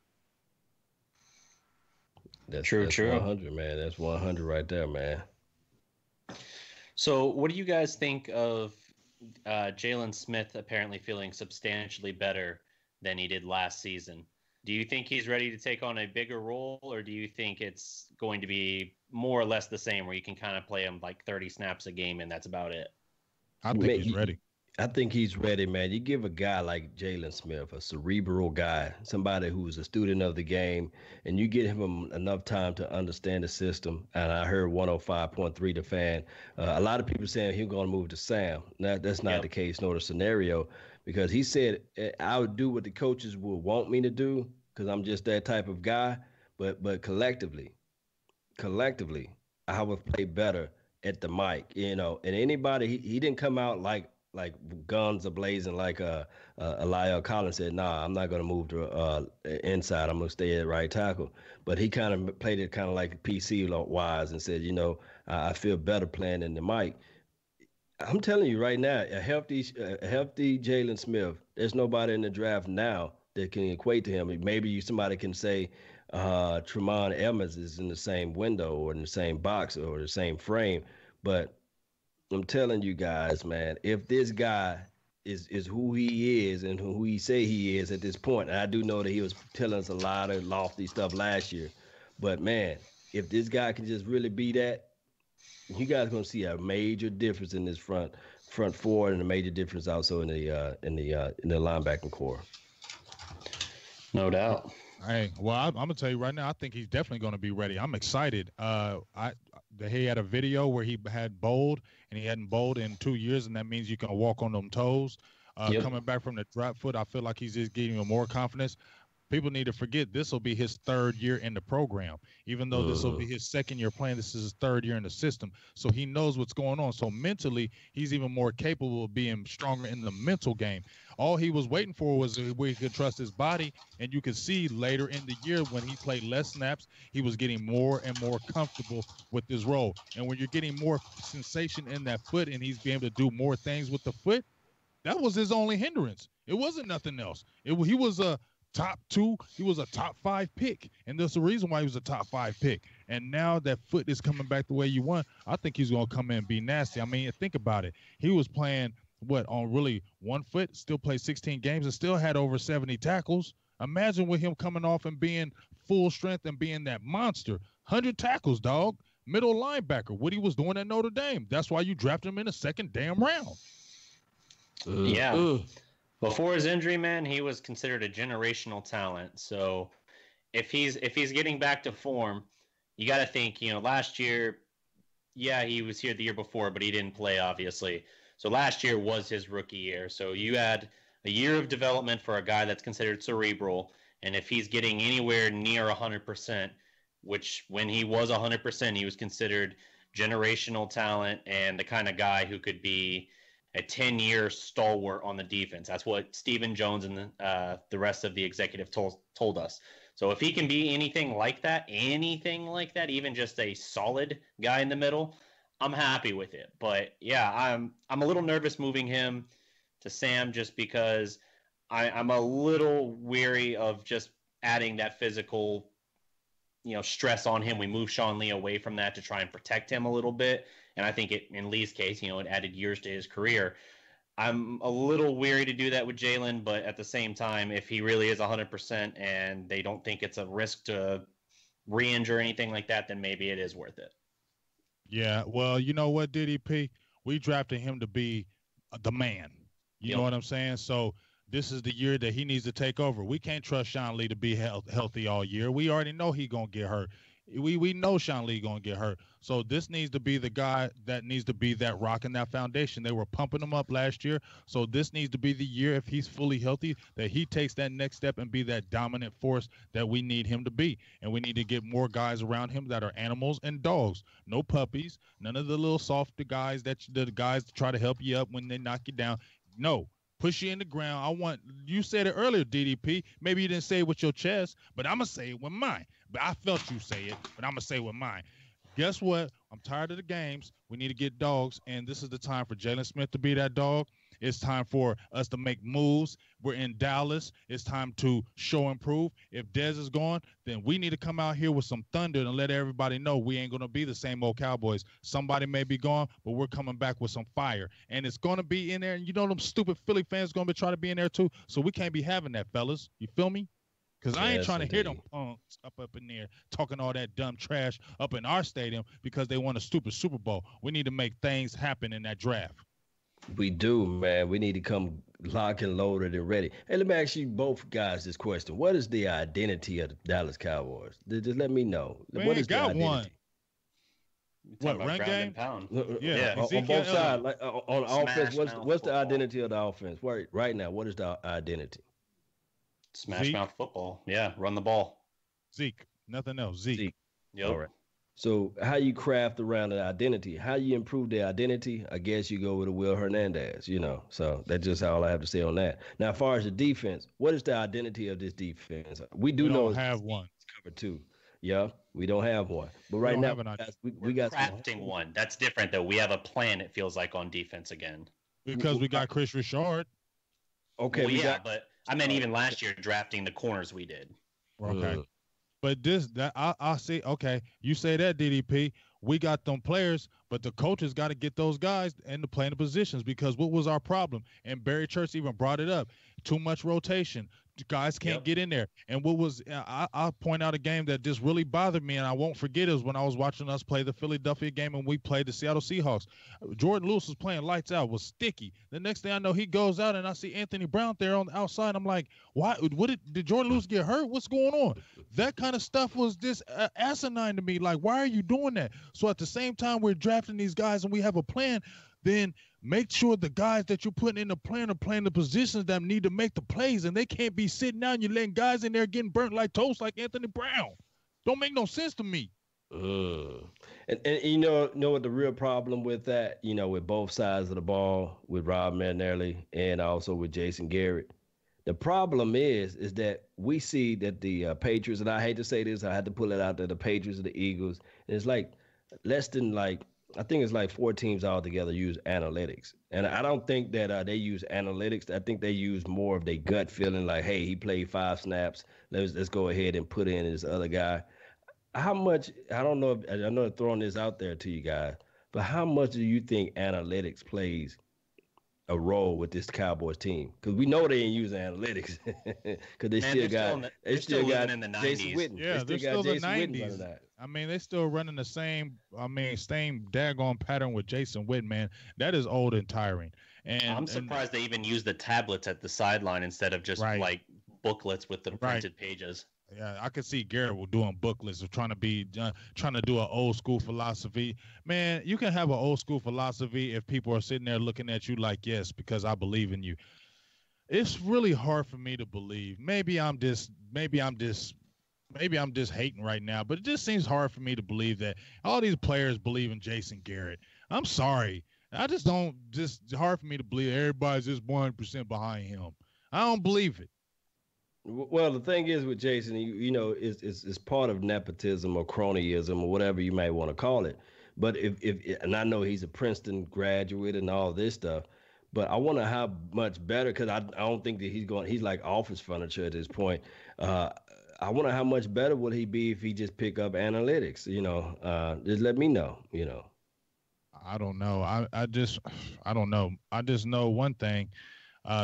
C: That's true. 100, man. That's 100 right there, man.
D: So what do you guys think of Jaylon Smith apparently feeling substantially better than he did last season? Do you think he's ready to take on a bigger role, or do you think it's going to be more or less the same where you can kind of play him like 30 snaps a game and that's about it?
A: I think he's ready.
C: I think he's ready, man. You give a guy like Jaylon Smith, a cerebral guy, somebody who's a student of the game, and you get him enough time to understand the system. And I heard 105.3 the fan. A lot of people saying he's going to move to Sam. That's not the case nor the scenario, because he said, I would do what the coaches would want me to do because I'm just that type of guy. But collectively, I would play better at the mic, And anybody, he didn't come out like guns are blazing like La'el Collins said, nah, I'm not going to move to inside. I'm going to stay at right tackle. But he kind of played it kind of like PC-wise and said, I feel better playing in the mic. I'm telling you right now, a healthy Jaylon Smith, there's nobody in the draft now that can equate to him. Maybe somebody can say Tremont Evans is in the same window or in the same box or the same frame. But I'm telling you guys, man, if this guy is who he is and who he say he is at this point. And I do know that he was telling us a lot of lofty stuff last year. But man, if this guy can just really be that, you guys gonna see a major difference in this front four, and a major difference also in the linebacking core.
D: No doubt.
A: Hey, well, I'm gonna tell you right now, I think he's definitely gonna be ready. I'm excited. He had a video where he had bowled, and he hadn't bowled in 2 years, and that means you can walk on them toes. Coming back from the drop foot, I feel like he's just getting him more confidence. People need to forget this will be his 3rd year in the program. Even though this will be his 2nd year playing, this is his 3rd year in the system. So he knows what's going on. So mentally, he's even more capable of being stronger in the mental game. All he was waiting for was where he could trust his body. And you could see later in the year when he played less snaps, he was getting more and more comfortable with his role. And when you're getting more sensation in that foot and he's being able to do more things with the foot, that was his only hindrance. It wasn't nothing else. He was a top 2, he was a top 5 pick, and there's a reason why he was a top 5 pick. And now that foot is coming back the way you want, I think he's going to come in and be nasty. I mean, think about it. He was playing on really 1 foot, still played 16 games, and still had over 70 tackles. Imagine with him coming off and being full strength and being that monster. 100 tackles, dog. Middle linebacker, what he was doing at Notre Dame. That's why you drafted him in the 2nd damn round.
D: Yeah. Before his injury, man, he was considered a generational talent. So if he's getting back to form, you got to think, last year, yeah, he was here the year before, but he didn't play, obviously. So last year was his rookie year. So you had a year of development for a guy that's considered cerebral. And if he's getting anywhere near 100%, which when he was 100%, he was considered generational talent and the kind of guy who could be a 10-year stalwart on the defense. That's what Stephen Jones and the rest of the executive told us. So if he can be anything like that, even just a solid guy in the middle, I'm happy with it. But yeah, I'm a little nervous moving him to Sam just because I'm a little weary of just adding that physical, stress on him. We moved Sean Lee away from that to try and protect him a little bit. And I think in Lee's case, it added years to his career. I'm a little weary to do that with Jaylon, but at the same time, if he really is 100% and they don't think it's a risk to re-injure or anything like that, then maybe it is worth it.
A: Yeah, well, you know what, DDP? We drafted him to be the man. You know what I'm saying? So this is the year that he needs to take over. We can't trust Sean Lee to be healthy all year. We already know he's going to get hurt. We know Sean Lee going to get hurt. So this needs to be the guy that needs to be that rock in that foundation. They were pumping him up last year. So this needs to be the year, if he's fully healthy, that he takes that next step and be that dominant force that we need him to be. And we need to get more guys around him that are animals and dogs. No puppies. None of the little softer guys the guys that try to help you up when they knock you down. No. Push you in the ground. You said it earlier, DDP. Maybe you didn't say it with your chest, but I'm going to say it with mine. But I felt you say it, but I'm going to say it with mine. Guess what? I'm tired of the games. We need to get dogs, and this is the time for Jaylon Smith to be that dog. It's time for us to make moves. We're in Dallas. It's time to show and prove. If Dez is gone, then we need to come out here with some thunder and let everybody know we ain't going to be the same old Cowboys. Somebody may be gone, but we're coming back with some fire. And it's going to be in there. And them stupid Philly fans going to try to be in there too. So we can't be having that, fellas. You feel me? Because I ain't trying to hear them punks up in there talking all that dumb trash up in our stadium because they won a stupid Super Bowl. We need to make things happen in that draft.
C: We do, man. We need to come locked and loaded and ready. Hey, let me ask you both guys this question. What is the identity of the Dallas Cowboys? Just let me know.
A: What is the identity?
D: One.
A: What, run game?
C: Yeah. On both sides. Like, on offense, what's the identity of the offense? Right now, what is the identity?
D: Smash mouth football. Yeah, run the ball.
A: Zeke. Nothing else. Zeke.
D: Yep.
C: All right. So how you craft around the identity? How you improve the identity? I guess you go with a Will Hernandez, So that's just all I have to say on that. Now, as far as the defense, what is the identity of this defense? We don't
A: have one.
C: Cover two. Yeah, we don't have one. But right now, we got
D: crafting one. That's different, though. We have a plan, it feels like, on defense again.
A: Because we got Chris Richard.
C: Okay.
D: Well, but I meant even last year drafting the corners we did.
A: Okay. But I see. Okay, you say that, DDP. we got them players, but the coaches got to get those guys in the playing positions, because what was our problem? And Barry Church even brought it up. Too much rotation. Guys can't get in there. And what was I'll point out a game that just really bothered me, and I won't forget, is when I was watching us play the Philadelphia game and we played the Seattle Seahawks. Jordan Lewis was playing lights out, was sticky. The next thing I know, he goes out and I see Anthony Brown there on the outside. I'm like, why? Did Jordan Lewis get hurt? What's going on? That kind of stuff was just asinine to me. Like, why are you doing that? So at the same time we're drafting these guys and we have a plan, then make sure the guys that you're putting in the plan are playing the positions that need to make the plays, and they can't be sitting down. You're letting guys in there getting burnt like toast like Anthony Brown. Don't make no sense to me.
C: And you know what the real problem with that, with both sides of the ball, with Rob Marinelli and also with Jason Garrett, the problem is that we see that the Patriots, and I hate to say this, I had to pull it out there, the Patriots and the Eagles, and it's like less than I think it's like 4 teams altogether use analytics. And I don't think that they use analytics. I think they use more of their gut feeling, like, hey, he played 5 snaps. Let's go ahead and put in this other guy. How much, I don't know, I know I'm throwing this out there to you guys, but how much do you think analytics plays a role with this Cowboys team? Because we know they ain't using analytics, because they still got
D: in the 90s.
C: Jason Witten.
A: Yeah, they're still the 90s. I mean, they still running the same daggone pattern with Jason Witten, man. That is old and tiring. And
D: I'm surprised they even use the tablets at the sideline instead of just like booklets with the printed pages.
A: Yeah, I could see Garrett doing booklets of trying to do an old school philosophy. Man, you can have an old school philosophy if people are sitting there looking at you like, yes, because I believe in you. It's really hard for me to believe. Maybe I'm just hating right now, but it just seems hard for me to believe that all these players believe in Jason Garrett. I'm sorry. It's hard for me to believe everybody's just 100% behind him. I don't believe it.
C: Well, the thing is with Jason, it's part of nepotism or cronyism or whatever you might want to call it. But and I know he's a Princeton graduate and all this stuff, but I wonder how much better, because I don't think that he's like office furniture at this point. I wonder how much better would he be if he just pick up analytics, just let me know,
A: I don't know. I don't know. I just know one thing.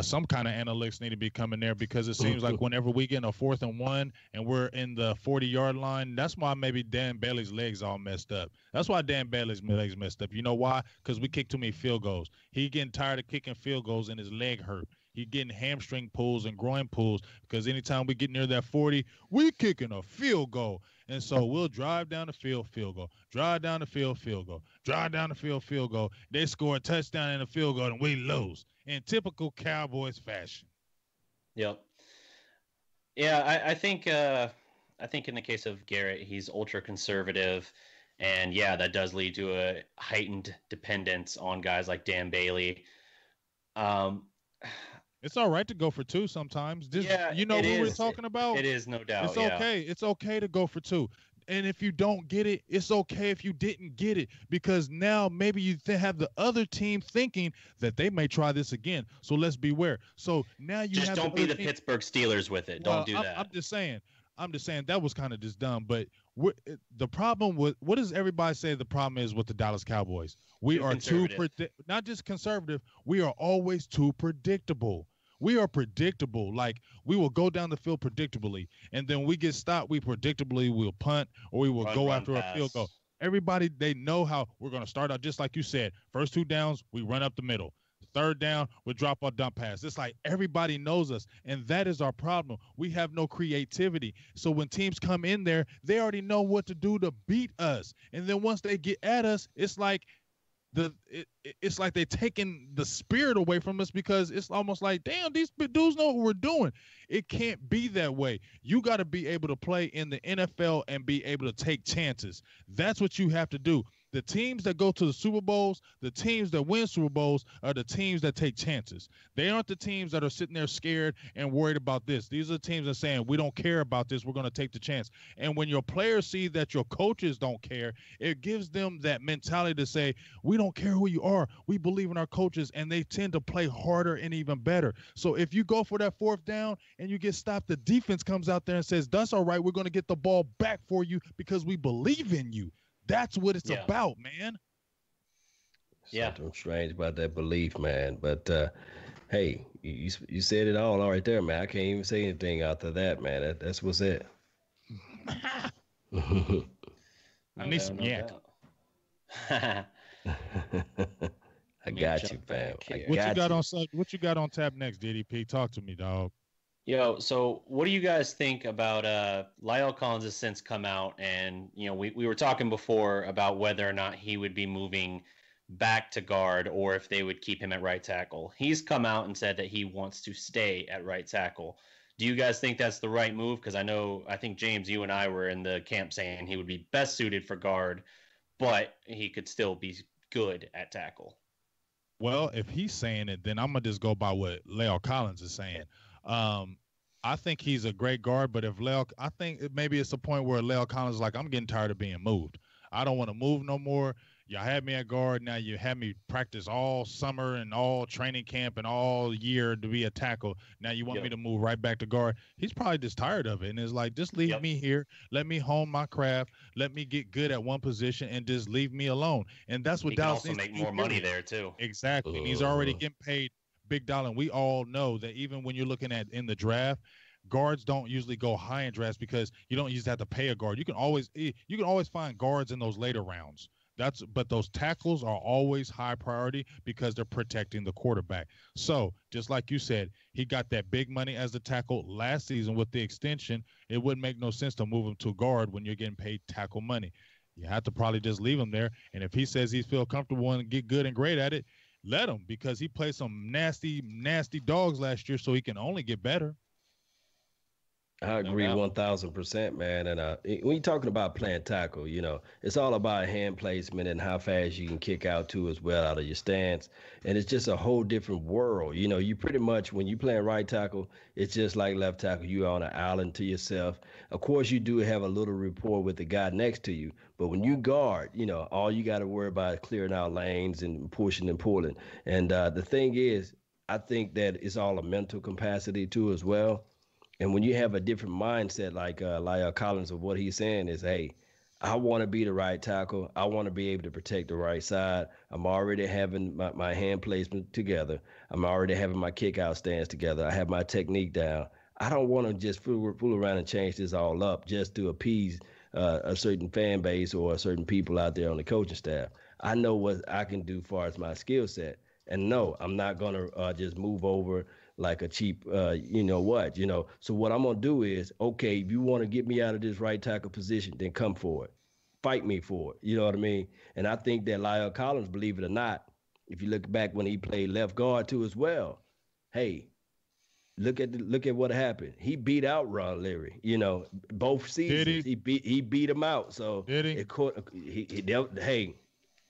A: Some kind of analytics need to be coming there, because it seems like whenever we get in a 4th and 1 and we're in the 40-yard line, that's why maybe Dan Bailey's legs all messed up. That's why Dan Bailey's legs messed up. You know why? Because we kick too many field goals. He getting tired of kicking field goals and his leg hurt. He getting hamstring pulls and groin pulls, because anytime we get near that 40, we kicking a field goal. And so we'll drive down the field goal. Drive down the field goal. Drive down the field goal. They score a touchdown and a field goal, and we lose in typical Cowboys fashion.
D: Yep. Yeah, I think in the case of Garrett, he's ultra conservative, and yeah, that does lead to a heightened dependence on guys like Dan Bailey.
A: It's all right to go for 2 sometimes. We're talking about?
D: It is, no doubt.
A: It's okay. It's okay to go for 2. And if you don't get it, it's okay if you didn't get it, because now maybe you have the other team thinking that they may try this again. So let's beware. So now you
D: just don't be the Pittsburgh Steelers with it. Don't do that.
A: I'm just saying that was kind of just dumb. But the problem with what does everybody say the problem is with the Dallas Cowboys? We are too not just conservative. We are always too predictable. We are predictable. Like, we will go down the field predictably, and then we get stopped. We predictably will punt, or we will go after a field goal. Everybody, they know how we're going to start out, just like you said. First 2 downs, we run up the middle. 3rd down, we drop our dump pass. It's like everybody knows us, and that is our problem. We have no creativity. So when teams come in there, they already know what to do to beat us. And then once they get at us, it's like it's like they're taking the spirit away from us, because it's almost like, damn, these dudes know what we're doing. It can't be that way. You got to be able to play in the NFL and be able to take chances. That's what you have to do. The teams that go to the Super Bowls, the teams that win Super Bowls, are the teams that take chances. They aren't the teams that are sitting there scared and worried about this. These are the teams that are saying, we don't care about this. We're going to take the chance. And when your players see that your coaches don't care, it gives them that mentality to say, we don't care who you are. We believe in our coaches, and they tend to play harder and even better. So if you go for that 4th down and you get stopped, the defense comes out there and says, that's all right. We're going to get the ball back for you because we believe in you. That's what it's about, man.
C: Something strange about that belief, man. But hey, you said it all right there, man. I can't even say anything after that, man. That's what's it.
A: I need some yak.
C: I got you, fam.
A: What you got on tap next, DDP? Talk to me, dog.
D: Yo, so what do you guys think about La'el Collins has since come out, and we were talking before about whether or not he would be moving back to guard or if they would keep him at right tackle. He's come out and said that he wants to stay at right tackle. Do you guys think that's the right move? Because I think James, you and I were in the camp saying he would be best suited for guard, but he could still be good at tackle.
A: Well, if he's saying it, then I'm gonna just go by what La'el Collins is saying. I think he's a great guard, but I think maybe it's a point where La'el Collins is like, I'm getting tired of being moved. I don't want to move no more. Y'all had me at guard. Now you have me practice all summer and all training camp and all year to be a tackle. Now you want me to move right back to guard. He's probably just tired of it. And it's like, just leave me here. Let me hone my craft. Let me get good at one position and just leave me alone. And that's what Dallas needs to do.
D: He can also make more money there too.
A: Exactly. And he's already getting paid big dollar. And we all know that even when you're looking at in the draft, guards don't usually go high in drafts because you don't usually have to pay a guard. You can always find guards in those later rounds. But those tackles are always high priority because they're protecting the quarterback. So just like you said, he got that big money as the tackle last season with the extension. It wouldn't make no sense to move him to guard when you're getting paid tackle money. You have to probably just leave him there. And if he says he feels comfortable and get good and great at it, let him, because he played some nasty, nasty dogs last year, so he can only get better.
C: I agree 1,000%, man. And when you're talking about playing tackle, it's all about hand placement and how fast you can kick out too as well out of your stance. And it's just a whole different world. You pretty much, when you playing right tackle, it's just like left tackle. You're on an island to yourself. Of course, you do have a little rapport with the guy next to you. But when you guard, all you got to worry about is clearing out lanes and pushing and pulling. And the thing is, I think that it's all a mental capacity too as well. And when you have a different mindset, like La'el Collins, of what he's saying is, hey, I want to be the right tackle. I want to be able to protect the right side. I'm already having my hand placement together. I'm already having my kick out stance together. I have my technique down. I don't want to just fool around and change this all up just to appease a certain fan base or certain people out there on the coaching staff. I know what I can do as far as my skill set. And no, I'm not going to just move over like a cheap, So what I'm going to do is, okay, if you want to get me out of this right tackle position, then come for it. Fight me for it. You know what I mean? And I think that La'el Collins, believe it or not, if you look back when he played left guard too as well, hey, look at what happened. He beat out Ron Leary, both seasons. He beat him out. So
A: did he?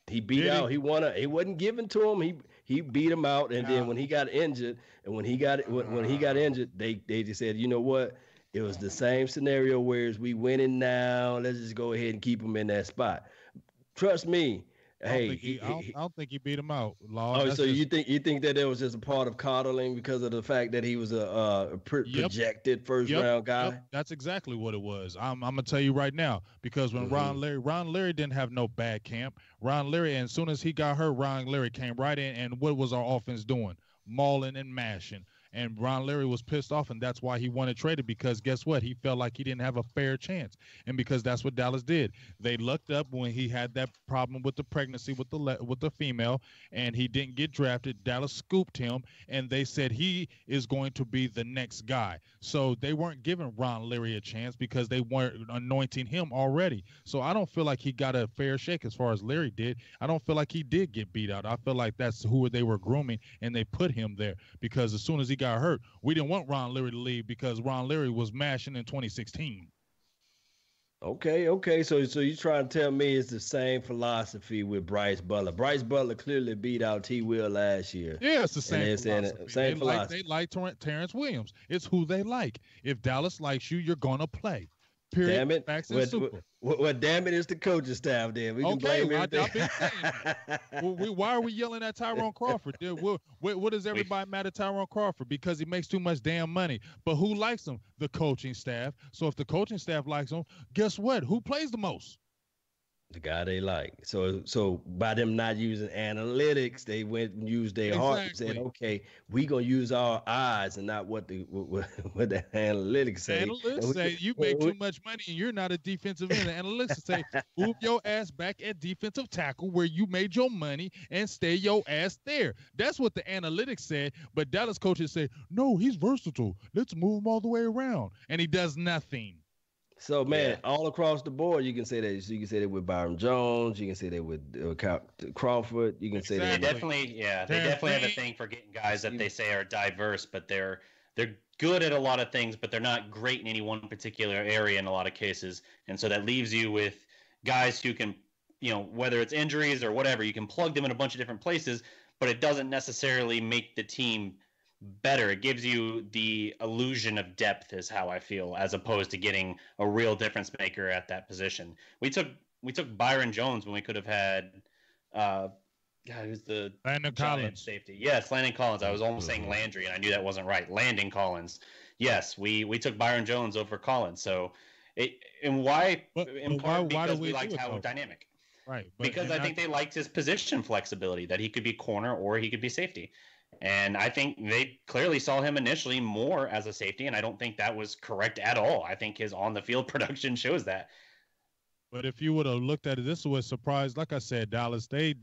C: He beat out. He won. It wasn't given to him. He beat him out, and then when he got injured, when he got injured, they just said, you know what? It was the same scenario. Whereas we winning now, let's just go ahead and keep him in that spot. Trust me.
A: I don't think he beat him out.
C: You think that it was just a part of coddling because of the fact that he was a projected first round guy?
A: Yep. That's exactly what it was. I'm gonna tell you right now, because when Ron Leary didn't have no bad camp. Ron Leary, and as soon as he got hurt, Ron Leary came right in, and what was our offense doing? Mauling and mashing. And Ron Leary was pissed off, and that's why he wanted traded, because guess what? He felt like he didn't have a fair chance. And because that's what Dallas did. They looked up when he had that problem with the pregnancy with the female, and he didn't get drafted. Dallas scooped him, and they said he is going to be the next guy. So they weren't giving Ron Leary a chance because they weren't anointing him already. So I don't feel like he got a fair shake as far as Leary did. I don't feel like he did get beat out. I feel like that's who they were grooming, and they put him there because as soon as he got hurt, we didn't want Ron Leary to leave because Ron Leary was mashing in 2016.
C: Okay. So you trying to tell me it's the same philosophy with Bryce Butler? Bryce Butler clearly beat out T. Will last year.
A: Yeah, it's the same philosophy. They like Terrence Williams. It's who they like. If Dallas likes you, you're gonna play. Period. Damn it.
C: Damn it, it's the coaching staff then. We can blame everything.
A: Why are we yelling at Tyrone Crawford? What does everybody mad at Tyrone Crawford? Because he makes too much damn money. But who likes him? The coaching staff. So if the coaching staff likes him, guess what? Who plays the most?
C: The guy they like. So by them not using analytics, they went and used their heart and said, okay, we gonna use our eyes and not what the analytics say.
A: Analytics say you make too much money and you're not a defensive end. The analytics say move your ass back at defensive tackle where you made your money and stay your ass there. That's what the analytics said. But Dallas coaches say, no, he's versatile. Let's move him all the way around, and he does nothing.
C: So, man, all across the board, you can say that. So you can say that with Byron Jones. You can say that with Crawford. You can say that.
D: They definitely have a thing for getting guys that they say are diverse, but they're good at a lot of things, but they're not great in any one particular area in a lot of cases. And so that leaves you with guys who can, whether it's injuries or whatever, you can plug them in a bunch of different places, but it doesn't necessarily make the team better. It gives you the illusion of depth, is how I feel, as opposed to getting a real difference maker at that position. We took Byron Jones when we could have had who's the
A: Landon Collins
D: safety? Yes, Landon Collins. I was almost saying Landry, and I knew that wasn't right. Landon Collins. Yes, we took Byron Jones over Collins. So why do we liked how dynamic.
A: Right.
D: Because I think they liked his position flexibility, that he could be corner or he could be safety. And I think they clearly saw him initially more as a safety, and I don't think that was correct at all. I think his on-the-field production shows that.
A: But if you would have looked at it, this was a surprise. Like I said, Dallas, they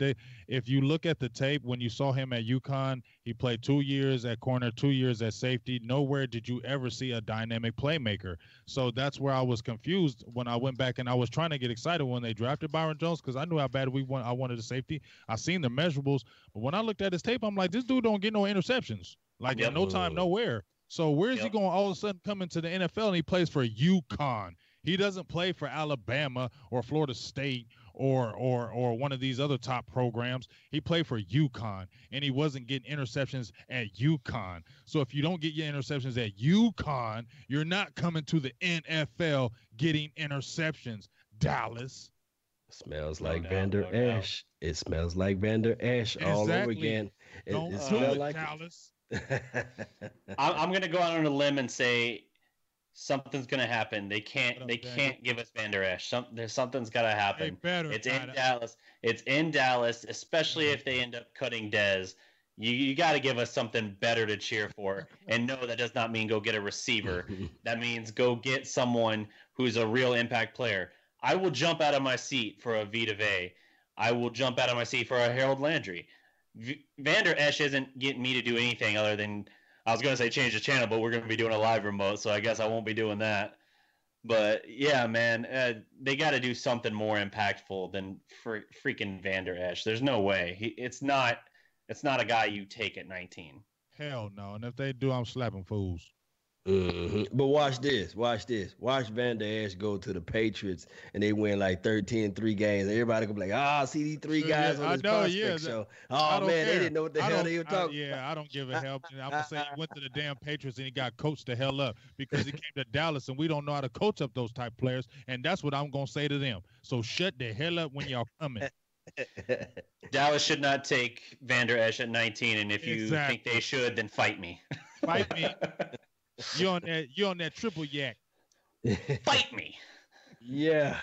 A: if you look at the tape, when you saw him at UConn, he played 2 years at corner, 2 years at safety. Nowhere did you ever see a dynamic playmaker. So that's where I was confused when I went back, and I was trying to get excited when they drafted Byron Jones because I knew how bad I wanted a safety. I seen the measurables, but when I looked at his tape, I'm like, this dude don't get no interceptions. Like in no time, nowhere. So where is he going all of a sudden come into the NFL and he plays for UConn? He doesn't play for Alabama or Florida State or one of these other top programs. He played for UConn, and he wasn't getting interceptions at UConn. So if you don't get your interceptions at UConn, you're not coming to the NFL getting interceptions, Dallas.
C: Smells like Vander Esch. It smells like Vander Esch all over again.
A: Don't do it, Dallas.
D: I'm going to go out on a limb and say something's gonna happen. They can't give us Vander Esch. Something's gotta happen. It's in Dallas. It's in Dallas, especially if they end up cutting Dez. You got to give us something better to cheer for. And no, that does not mean go get a receiver. That means go get someone who's a real impact player. I will jump out of my seat for a Vita Vea. I will jump out of my seat for a Harold Landry. Vander Esch isn't getting me to do anything other than, I was going to say change the channel, but we're going to be doing a live remote, so I guess I won't be doing that. But, yeah, man, they got to do something more impactful than freaking Vander Esch. There's no way. It's not a guy you take at 19.
A: Hell no. And if they do, I'm slapping fools.
C: Mm-hmm. But watch this. Watch Vander Esch go to the Patriots and they win like 13-3 games. Everybody gonna be like, see these three guys on this prospect show. Oh man, they didn't know what the hell they were talking about.
A: I don't give a hell. I'm gonna say he went to the damn Patriots and he got coached the hell up because he came to Dallas and we don't know how to coach up those type players. And that's what I'm gonna say to them. So shut the hell up when y'all coming.
D: Dallas should not take Vander Esch at 19, and if you think they should, then fight me.
A: Fight me. You on that triple yak.
D: Fight me.
C: Yeah.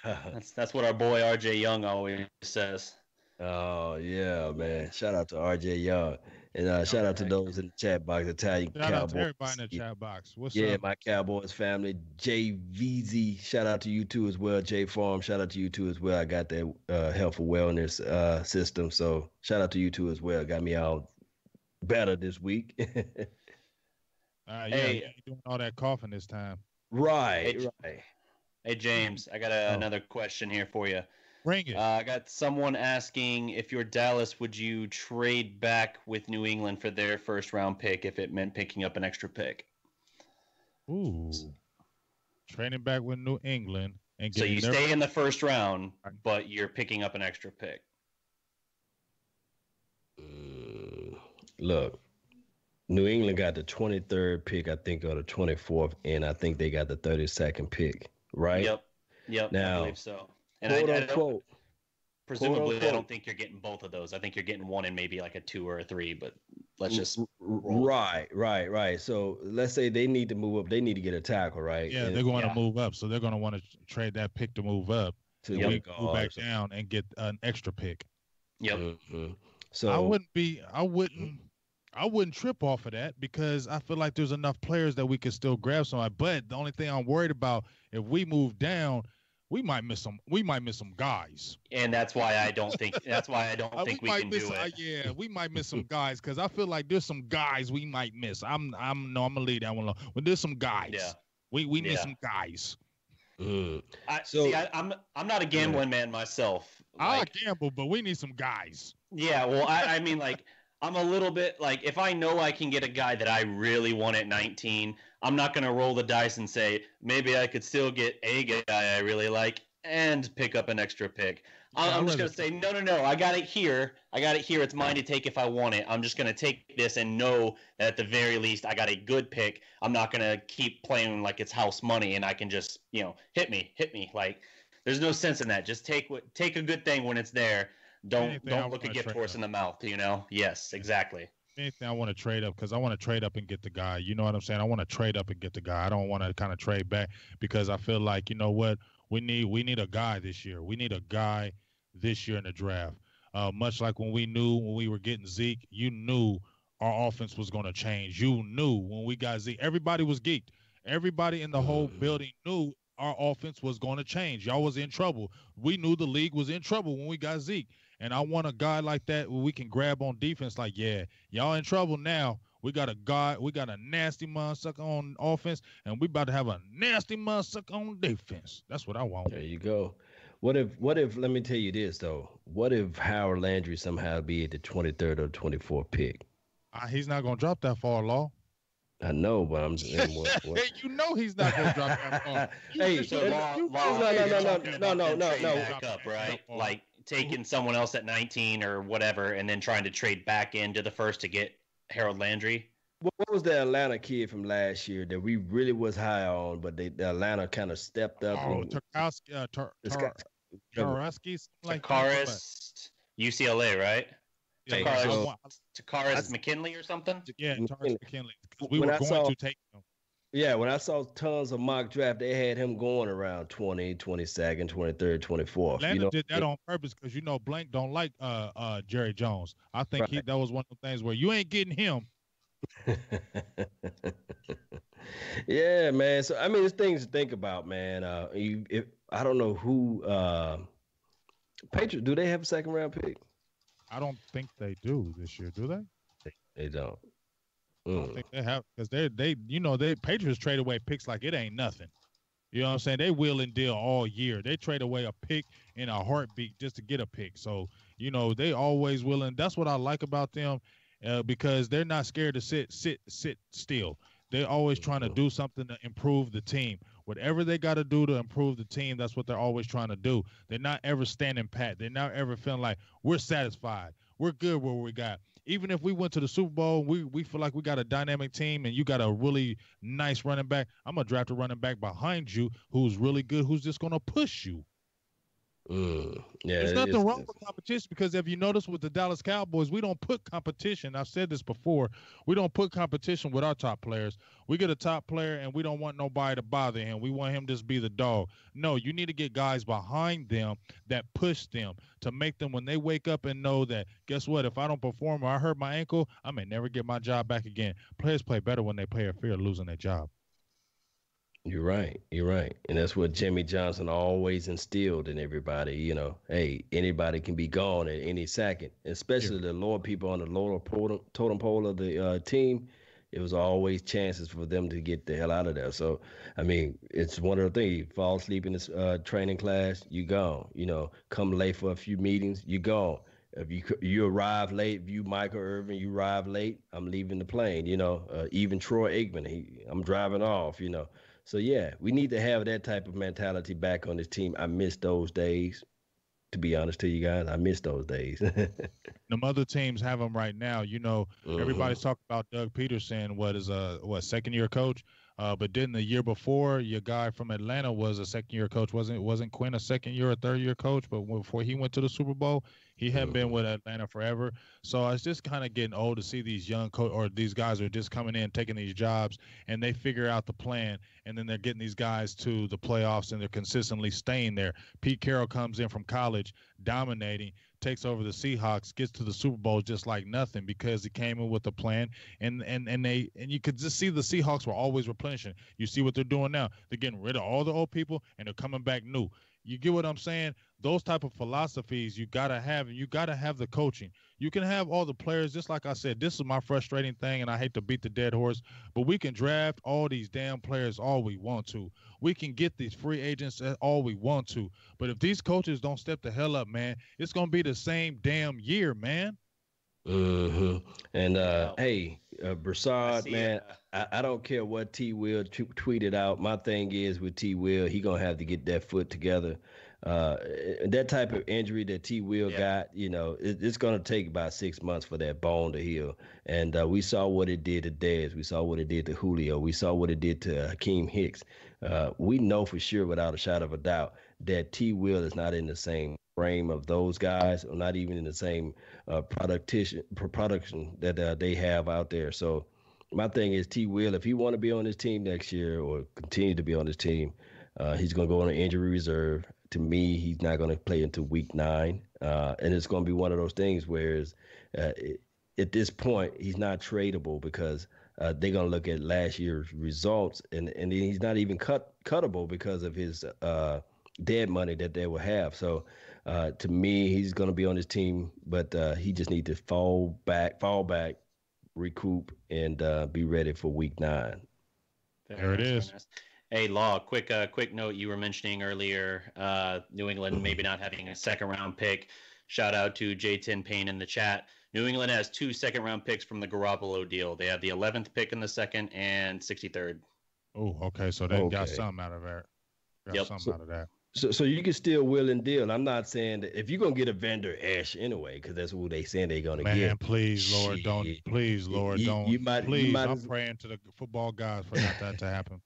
D: That's what our boy RJ Young always says.
C: Oh yeah, man. Shout out to RJ Young. And shout out to those in the chat box, Italian Cowboys.
A: Shout out to everybody in the chat box. What's up?
C: Yeah, my Cowboys family. JVZ, shout out to you too as well. J Farm, shout out to you too as well. I got that health and wellness system. So shout out to you too as well. Got me all better this week.
A: Hey, you doing all that coughing this time.
C: Right.
D: Hey, James, I got another question here for you.
A: Bring it.
D: I got someone asking, if you're Dallas, would you trade back with New England for their first-round pick if it meant picking up an extra pick?
A: Ooh. Trading back with New England.
D: So you stay in the first round, but you're picking up an extra pick.
C: Look. New England got the 23rd pick, I think, or the 24th, and I think they got the 32nd pick, right?
D: Yep.
C: Now,
D: I believe so. And presumably, I don't think you're getting both of those. I think you're getting one and maybe like a 2 or a 3, but let's just roll.
C: Right. So let's say they need to move up. They need to get a tackle, right?
A: Yeah, they're going to move up, so they're going to want to trade that pick to move up.
C: to
A: we go back down and get an extra pick.
D: Yep.
C: Mm-hmm. So
A: I wouldn't trip off of that because I feel like there's enough players that we could still grab somebody. But the only thing I'm worried about, if we move down, we might miss some guys.
D: And that's why I don't think we can do it.
A: Yeah, we might miss some guys because I feel like there's some guys we might miss. I'm gonna leave that one alone. But there's some guys.
D: Yeah.
A: We need some guys.
D: I'm not a gambling man myself.
A: I gamble, but we need some guys.
D: Yeah, well, I mean, like, I'm a little bit like, if I know I can get a guy that I really want at 19, I'm not going to roll the dice and say, maybe I could still get a guy I really like and pick up an extra pick. I'm just going to say, no, I got it here. It's mine to take if I want it. I'm just going to take this and know that at the very least I got a good pick. I'm not going to keep playing like it's house money and I can just, hit me. Like, there's no sense in that. Just take a good thing when it's there. Don't look a gift horse in the mouth, Yes, exactly.
A: Anything I want to trade up because I want to trade up and get the guy. You know what I'm saying? I want to trade up and get the guy. I don't want to kind of trade back because I feel like, you know what? We need a guy this year. We need a guy this year in the draft. Much like when we were getting Zeke, you knew our offense was going to change. You knew when we got Zeke. Everybody was geeked. Everybody in the whole building knew our offense was going to change. Y'all was in trouble. We knew the league was in trouble when we got Zeke. And I want a guy like that where we can grab on defense like, yeah, y'all in trouble now. We got a nasty motherfucker on offense, and we about to have a nasty motherfucker on defense. That's what I want.
C: There you go. What if let me tell you this, though. What if Howard Landry somehow be at the 23rd or 24th pick?
A: He's not going to drop that far, Law.
C: I know, but I'm just saying what?
A: You know he's not going to drop that far.
C: No.
D: Back up, right? Like taking someone else at 19 or whatever, and then trying to trade back into the first to get Harold Landry.
C: What was the Atlanta kid from last year that we really was high on, but the Atlanta kind of stepped up?
A: Tarowski, like
D: Takaris, UCLA, right?
A: Yeah,
D: Takaris McKinley or something?
A: Yeah, Takaris McKinley. We were going to take him.
C: Yeah, when I saw tons of mock draft, they had him going around 20, 22nd, 23rd, 24th.
A: Atlanta did that on purpose because, Blank don't like Jerry Jones. I think that was one of the things where you ain't getting him.
C: Yeah, man. So, I mean, there's things to think about, man. I don't know who Patriots, do they have a second round pick?
A: I don't think they do this year, do they?
C: They don't.
A: I don't think they have because they Patriots trade away picks like it ain't nothing. You know what I'm saying? They wheel and deal all year. They trade away a pick in a heartbeat just to get a pick. So, they always willing. That's what I like about them because they're not scared to sit still. They're always trying to do something to improve the team. Whatever they got to do to improve the team, that's what they're always trying to do. They're not ever standing pat. They're not ever feeling like we're satisfied. We're good where we got. Even if we went to the Super Bowl, we feel like we got a dynamic team and you got a really nice running back. I'm going to draft a running back behind you who's really good, who's just going to push you.
C: Yeah,
A: there's nothing wrong with competition because if you notice with the Dallas Cowboys, we don't put competition. I've said this before. We don't put competition with our top players. We get a top player and we don't want nobody to bother him. We want him to just be the dog. No, you need to get guys behind them that push them to make them when they wake up and know that, guess what, if I don't perform or I hurt my ankle, I may never get my job back again. Players play better when they play a fear of losing their job.
C: You're right. And that's what Jimmy Johnson always instilled in everybody. Hey, anybody can be gone at any second, especially the lower people on the lower totem pole of the team. It was always chances for them to get the hell out of there. So, I mean, it's one of the things. You fall asleep in this training class, you gone. Come late for a few meetings, you gone. If you arrive late, if you Michael Irvin, you arrive late, I'm leaving the plane. Even Troy Aikman, I'm driving off. So, yeah, we need to have that type of mentality back on this team. I miss those days. To be honest to you guys, I miss those days.
A: Them other teams have them right now. Everybody's talking about Doug Peterson, second-year coach. But didn't the year before, your guy from Atlanta was a second-year coach? Wasn't Quinn a second-year or third-year coach? But before he went to the Super Bowl, He hadn't been with Atlanta forever. So it's just kind of getting old to see these young or these guys are just coming in, taking these jobs, and they figure out the plan, and then they're getting these guys to the playoffs, and they're consistently staying there. Pete Carroll comes in from college, dominating, takes over the Seahawks, gets to the Super Bowl just like nothing because he came in with a plan, and you could just see the Seahawks were always replenishing. You see what they're doing now. They're getting rid of all the old people, and they're coming back new. You get what I'm saying? Those type of philosophies you got to have, and you got to have the coaching. You can have all the players, just like I said, this is my frustrating thing, and I hate to beat the dead horse, but we can draft all these damn players all we want to. We can get these free agents all we want to. But if these coaches don't step the hell up, man, it's going to be the same damn year, man.
C: And, hey, Broussard, man, I don't care what T. Will tweeted out. My thing is with T. Will, he going to have to get that foot together. That type of injury that T. Will got, you know, it's going to take about 6 months for that bone to heal. And we saw what it did to Dez. We saw what it did to Julio. We saw what it did to Hakeem Hicks. We know for sure, without a shadow of a doubt, that T. Will is not in the same frame of those guys, or not even in the same production that they have out there. So my thing is T. Will, if he want to be on his team next year or continue to be on his team, he's going to go on an injury reserve. To me, he's not going to play until week 9. And it's going to be one of those things where at this point, he's not tradable because they're going to look at last year's results, and he's not even cuttable because of his dead money that they will have. So to me, he's going to be on his team, but he just need to fall back, recoup, and be ready for week 9.
A: There it is.
D: Hey, Law, quick note. You were mentioning earlier New England maybe not having a second-round pick. Shout out to J10 Payne in the chat. New England has 2 second-round picks from the Garoppolo deal. They have the 11th pick in the second and 63rd.
A: Oh, okay. So they got something out of that. Out of that.
C: So you can still will and deal. I'm not saying that if you're going to get a Vander Esch anyway, because that's who they saying they're going to get.
A: Man, please, Lord, don't. Please, Lord, don't. I'm praying to the football gods for that to happen.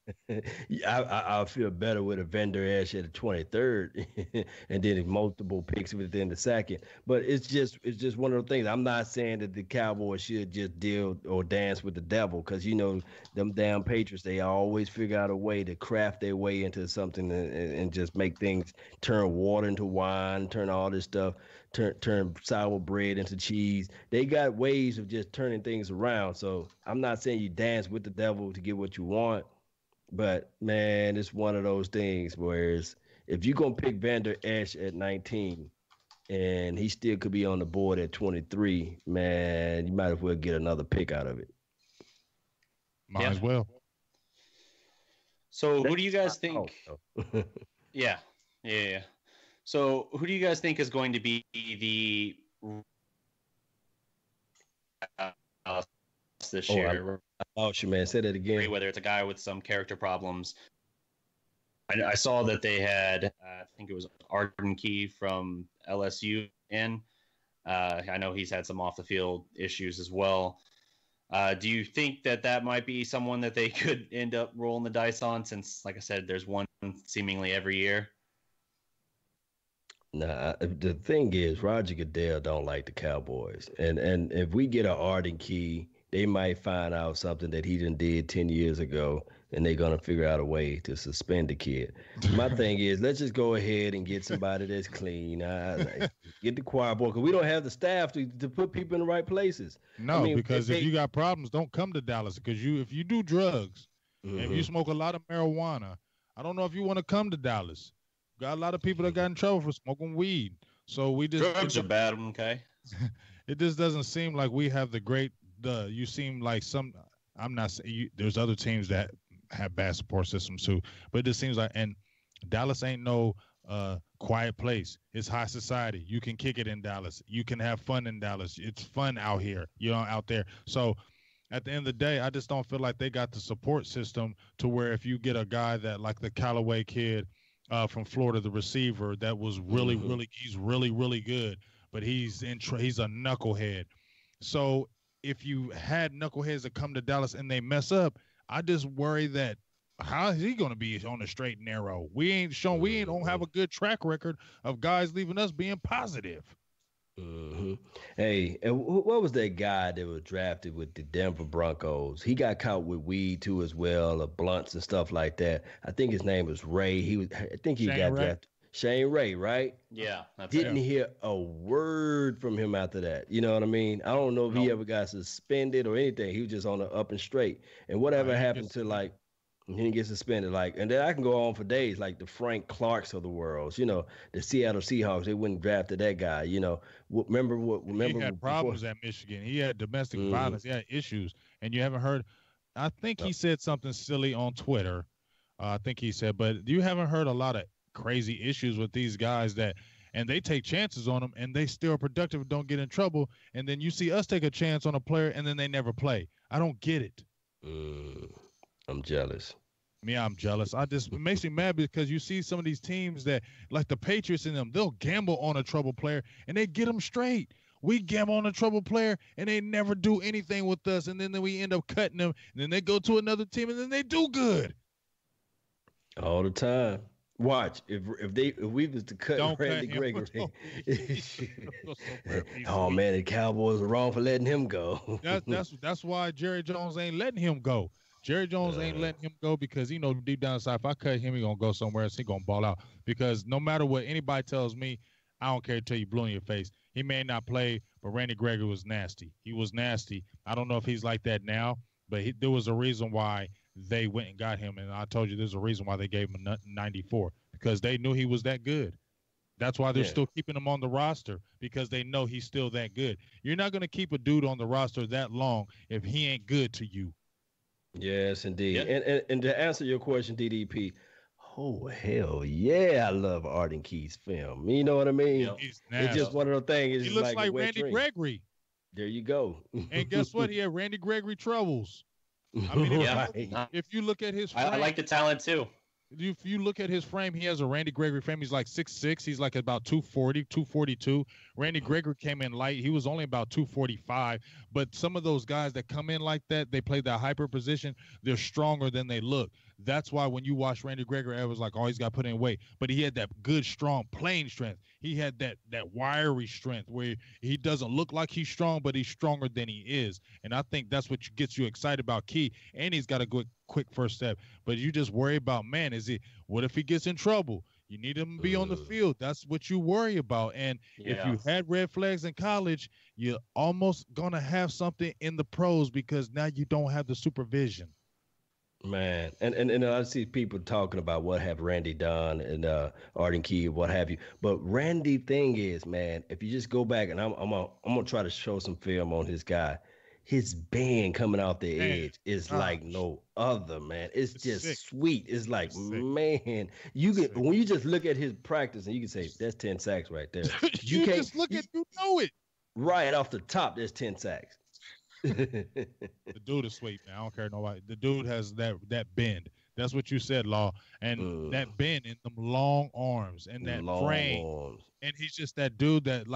C: I feel better with a Vander Esch at the 23rd and then multiple picks within the second. But it's just one of those things. I'm not saying that the Cowboys should just deal or dance with the devil, because, you know, them damn Patriots, they always figure out a way to craft their way into something and just make things, turn water into wine, turn all this stuff, turn sour bread into cheese. They got ways of just turning things around. So I'm not saying you dance with the devil to get what you want, but man, it's one of those things where if you're going to pick Vander Esch at 19 and he still could be on the board at 23, man, you might as well get another pick out of it.
A: Might as well.
D: So who do you guys think? Yeah. So who do you guys think is going to be the this year?
C: Oh, man, say that again.
D: Whether it's a guy with some character problems. I saw that they had, I think it was Arden Key from LSU in. I know he's had some off the field issues as well. Do you think that might be someone that they could end up rolling the dice on, since, like I said, there's one seemingly every year?
C: Nah, the thing is, Roger Goodell don't like the Cowboys. And if we get an Arden Key, they might find out something that he done did 10 years ago, and they're going to figure out a way to suspend the kid. My thing is, let's just go ahead and get somebody that's clean. Get the choir boy, because we don't have the staff to put people in the right places.
A: No, because if you got problems, don't come to Dallas. Because if you do drugs, and if you smoke a lot of marijuana, I don't know if you want to come to Dallas. Got a lot of people that got in trouble for smoking weed. So we just
D: drugs are bad, okay?
A: It just doesn't seem like we have the great. You seem like some. I'm not saying there's other teams that have bad support systems too, but it just seems like, and Dallas ain't no quiet place. It's high society. You can kick it in Dallas. You can have fun in Dallas. It's fun out here. Out there. So at the end of the day, I just don't feel like they got the support system to where if you get a guy that like the Callaway kid from Florida, the receiver that was he's really good, but he's a knucklehead. So if you had knuckleheads that come to Dallas and they mess up, I just worry that how is he going to be on the straight and narrow? We don't have a good track record of guys leaving us being positive.
C: Hmm. Hey, and what was that guy that was drafted with the Denver Broncos? He got caught with weed too as well, or blunts and stuff like that. I think his name was Ray. I think he
A: Shane
C: got
A: Ray.
C: drafted. Shane Ray, right?
D: Yeah, that's
C: Didn't
D: it.
A: Yeah.
C: hear a word from him after that. You know what I mean? I don't know if he
D: No.
C: ever got suspended or anything. He was just on the up and straight. And whatever
A: He
C: happened
A: gets
C: to
A: suspended.
C: like he didn't get suspended. Like, and then I can go on for days, like the Frank Clarks of the world. The Seattle Seahawks. They wouldn't drafted that guy. Remember what?
A: He
C: Remember
A: had
C: before?
A: problems at Michigan. He had domestic
C: Hmm.
A: violence. He had issues, and you haven't heard. I think he said something silly on Twitter. I think he said, but you haven't heard a lot of crazy issues with these guys and they take chances on them, and they still are productive and don't get in trouble. And then you see us take a chance on a player, and then they never play. I don't get it.
C: Mm, I'm jealous.
A: Me, I'm jealous. It makes me mad because you see some of these teams that, like the Patriots in them, they'll gamble on a trouble player and they get them straight. We gamble on a trouble player and they never do anything with us, and then we end up cutting them, and then they go to another team and then they do good.
C: All the time. Watch if we was to cut
A: Don't cut
C: Randy
A: him.
C: Gregory.
A: Somewhere, piece of
C: Oh
A: meat.
C: man, the Cowboys were wrong for letting him go.
A: That's why Jerry Jones ain't letting him go. Jerry Jones ain't
C: Uh,
A: letting him go because he know deep down inside if I cut him, he gonna go somewhere else. He gonna ball out because no matter what anybody tells me, I don't care till you blue in your face. He may not play, but Randy Gregory was nasty. He was nasty. I don't know if he's like that now, but there was a reason why they went and got him, and I told you there's a reason why they gave him a 94 because they knew he was that good. That's why they're
C: yeah.
A: still keeping him on the roster because they know he's still that good. You're not going to keep a dude on the roster that long if he ain't good to you.
C: Yes, indeed.
D: Yep.
C: And to answer your question, DDP, oh hell yeah, I love Arden Key's film. You know what I mean?
D: Yep.
A: He's
C: It's just
A: nasty.
C: one of those things. It's
A: He
C: just
A: looks
C: like a
A: like
C: wet
A: Randy
C: dream.
A: Gregory.
C: There you go.
A: And guess what? He had Randy Gregory troubles. I mean,
D: Yeah.
C: Right.
A: if you look at his
D: I
A: frame,
D: like the talent too.
A: if you look at his frame, he has a Randy Gregory frame. He's like 6'6". He's like about 240, 242. Randy Gregory came in light. He was only about 245. But some of those guys that come in like that, they play that hyper position, they're stronger than they look. That's why when you watch Randy Gregory, it was like, oh, he's got to put in weight. But he had that good, strong playing strength. He had that wiry strength where he doesn't look like he's strong, but he's stronger than he is. And I think that's what gets you excited about Key. And he's got a good, quick first step. But you just worry about, man, what if he gets in trouble? You need him to be on the field. That's what you worry about. And if you had red flags in college, you're almost going to have something in the pros because now you don't have the supervision.
C: Man, and I see people talking about what have Randy done and Arden Key, what have you. But Randy thing is, man, if you just go back and I'm gonna try to show some film on his guy, his band coming off the edge is like no other, man. It's just
A: sick.
C: sweet. It's like,
A: It's sick.
C: man, you can when you just look at his practice and you can say that's 10 sacks right there.
A: you
C: can't
A: just look at you know it.
C: right off the top. There's 10 sacks.
A: The dude is sweet, man. I don't care nobody. The dude has that bend. That's what you said, Law. And that bend in them long arms and that
C: Long
A: frame.
C: arms.
A: And he's just that dude that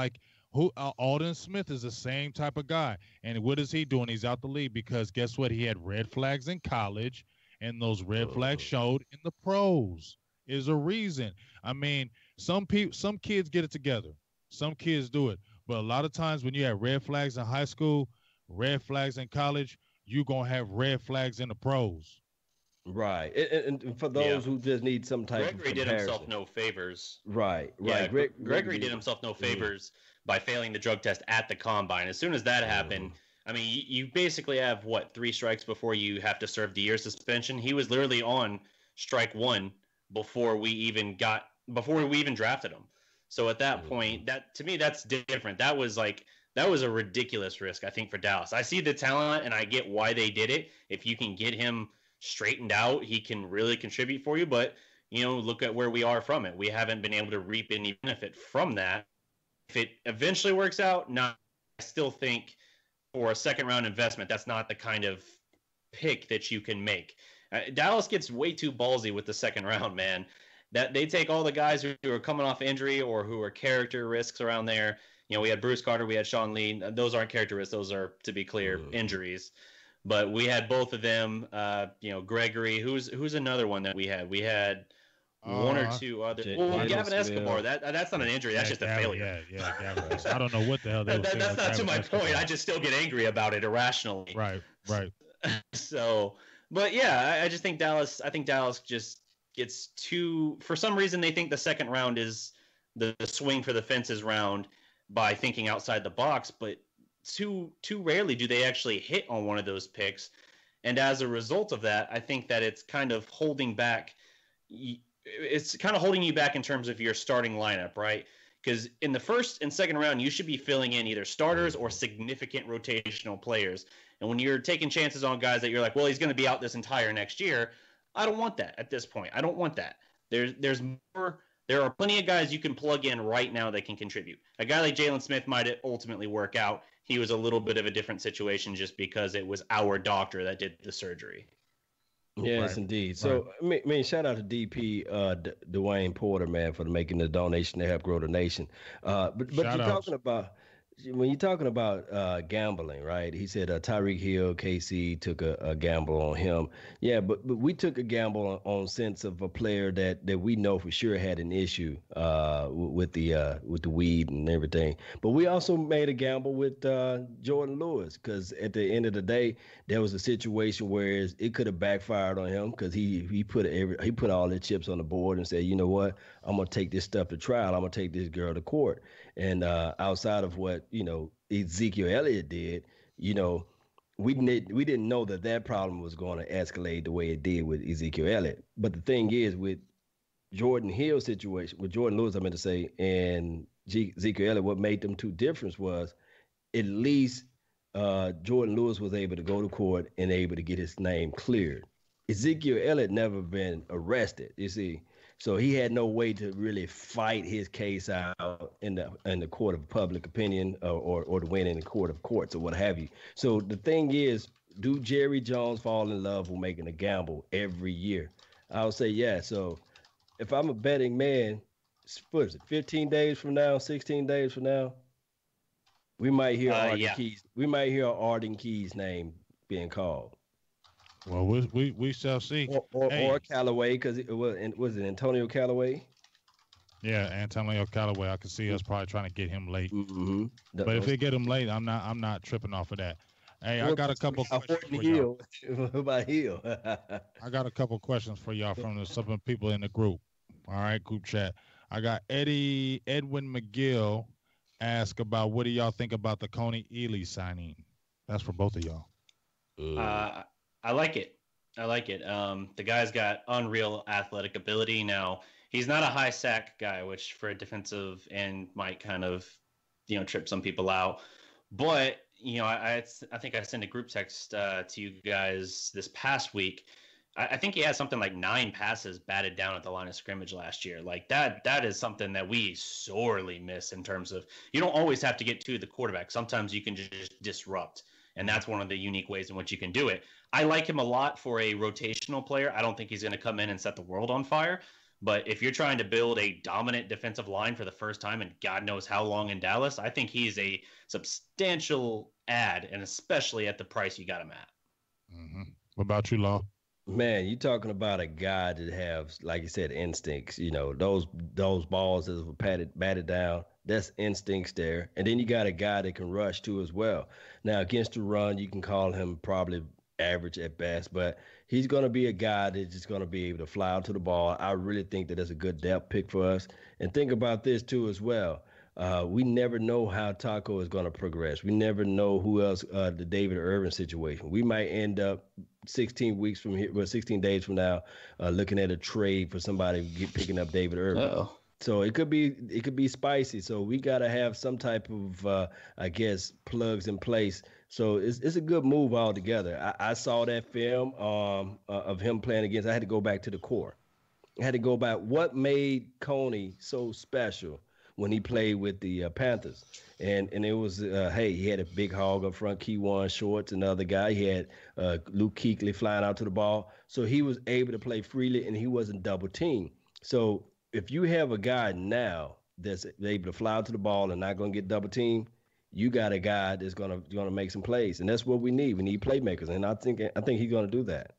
A: Alden Smith is the same type of guy. And what is he doing? He's out the league because guess what? He had red flags in college, and those red flags showed in the pros. Is a reason. I mean, some kids get it together. Some kids do it. But a lot of times when you have red flags in high school, red flags in college, you're going to have red flags in the pros.
C: Right. And for those who just need some type
D: Gregory
C: of
D: did
C: comparison.
D: himself no favors.
C: Right.
D: Yeah,
C: Gregory
D: Gregory did himself no favors by failing the drug test at the combine. As soon as that happened, I mean, you basically have, 3 strikes before you have to serve the year suspension. He was literally on strike 1 before we even drafted him. So at that point, that to me, that's different. That was a ridiculous risk, I think, for Dallas. I see the talent, and I get why they did it. If you can get him straightened out, he can really contribute for you. But, look at where we are from it. We haven't been able to reap any benefit from that. If it eventually works out, I still think for a second-round investment, that's not the kind of pick that you can make. Dallas gets way too ballsy with the second round, man. That they take all the guys who are coming off injury or who are character risks around there. We had Bruce Carter, we had Sean Lee. Those aren't character risks. Those are, to be clear, injuries. But we had both of them. Gregory. Who's another one that we had? We had one or two other. Well, Gavin Escobar, that's not an injury. That's just a failure.
A: Yeah, Gavin. I don't know what the hell they were saying.
D: That's not to my point. I just still get angry about it irrationally.
A: Right.
D: So, but yeah, I just think Dallas. I think Dallas just gets too. For some reason, they think the second round is the swing for the fences round by thinking outside the box, but too rarely do they actually hit on one of those picks. And as a result of that, I think that it's kind of holding back. It's kind of holding you back in terms of your starting lineup, right? Because in the first and second round, you should be filling in either starters or significant rotational players. And when you're taking chances on guys that you're like, well, he's going to be out this entire next year, I don't want that at this point. I don't want that. There's more. There are plenty of guys you can plug in right now that can contribute. A guy like Jaylon Smith might ultimately work out. He was a little bit of a different situation just because it was our doctor that did the surgery.
C: Yes, right. Indeed. So, right. I mean, shout out to DP Dwayne Porter, man, for making the donation to help grow the nation. But you're talking about when you're talking about gambling, right? He said Tyreek Hill, KC took a gamble on him. Yeah, but we took a gamble on sense of a player that we know for sure had an issue with the weed and everything. But we also made a gamble with Jordan Lewis because at the end of the day, there was a situation where it could have backfired on him because he put all the chips on the board and said, you know what, I'm gonna take this stuff to trial. I'm gonna take this girl to court. And outside of what, Ezekiel Elliott did, we didn't know that problem was going to escalate the way it did with Ezekiel Elliott. But the thing is, with Jordan Hill's situation, with Jordan Lewis, I meant to say, and Ezekiel Elliott, what made them two different was at least Jordan Lewis was able to go to court and able to get his name cleared. Ezekiel Elliott never been arrested, you see. So he had no way to really fight his case out in the court of public opinion or to win in the court of courts or what have you. So the thing is, do Jerry Jones fall in love with making a gamble every year? I'll say yeah. So if I'm a betting man, what is it, 15 days from now, 16 days from now, we might hear Arden Keys. We might hear Arden Keys' name being called.
A: Well, we shall see.
C: Or Callaway, because was it Antonio Callaway?
A: Yeah, Antonio Callaway. I could see us probably trying to get him late.
C: Mm-hmm.
A: But if they get him late, I'm not tripping off of that. Hey, I got a couple questions for y'all.
C: What about Hill?
A: I got a couple questions for y'all from some people in the group. All right, group chat. I got Edwin McGill ask about what do y'all think about the Coney Ely signing? That's for both of y'all.
D: I like it. The guy's got unreal athletic ability. Now, he's not a high sack guy, which for a defensive end might kind of, trip some people out. But, I think I sent a group text to you guys this past week. I think he had something like 9 passes batted down at the line of scrimmage last year. Like that is something that we sorely miss in terms of, you don't always have to get to the quarterback. Sometimes you can just disrupt. And that's one of the unique ways in which you can do it. I like him a lot for a rotational player. I don't think he's going to come in and set the world on fire. But if you're trying to build a dominant defensive line for the first time in God knows how long in Dallas, I think he's a substantial add, and especially at the price you got him at.
A: Mm-hmm. What about you, Law?
C: Man, you're talking about a guy that has, like you said, instincts. Those balls that were batted down. That's instincts there. And then you got a guy that can rush too as well. Now, against the run, you can call him probably average at best, but he's going to be a guy that's just going to be able to fly out to the ball. I really think that that's a good depth pick for us. And think about this too as well. We never know how Taco is going to progress. We never know who else, the David Irvin situation. We might end up 16 days from now, looking at a trade for somebody picking up David Irvin.
D: Uh-oh.
C: So it could be spicy. So we got to have some type of, plugs in place. So it's a good move altogether. I saw that film of him playing against. I had to go back to the core. I had to go back. What made Coney so special when he played with the Panthers? And it was, he had a big hog up front, Keywan Shorts, another guy. He had Luke Kuechly flying out to the ball. So he was able to play freely, and he wasn't double teamed. So if you have a guy now that's able to fly out to the ball and not going to get double teamed, you got a guy that's going to make some plays, and that's what we need. We need playmakers, and I think he's going to do that.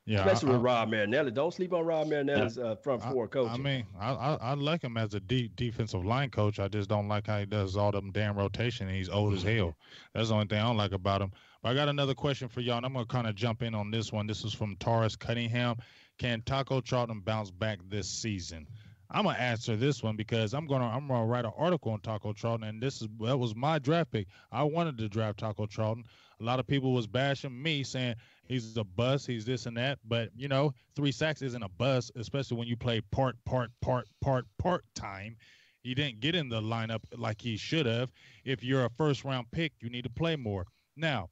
A: Yeah,
C: especially with Rob Marinelli. Don't sleep on Rob Marinelli's front four coaching.
A: I mean, I like him as a defensive line coach. I just don't like how he does all them damn rotation. And he's old as hell. That's the only thing I don't like about him. But I got another question for y'all, and I'm gonna kind of jump in on this one. This is from Taurus Cunningham. Can Taco Charlton bounce back this season? I'm gonna answer this one because I'm gonna write an article on Taco Charlton, and that was my draft pick. I wanted to draft Taco Charlton. A lot of people was bashing me, saying he's a bust, he's this and that. But 3 sacks isn't a bust, especially when you play part time. He didn't get in the lineup like he should have. If you're a first round pick, you need to play more. Now,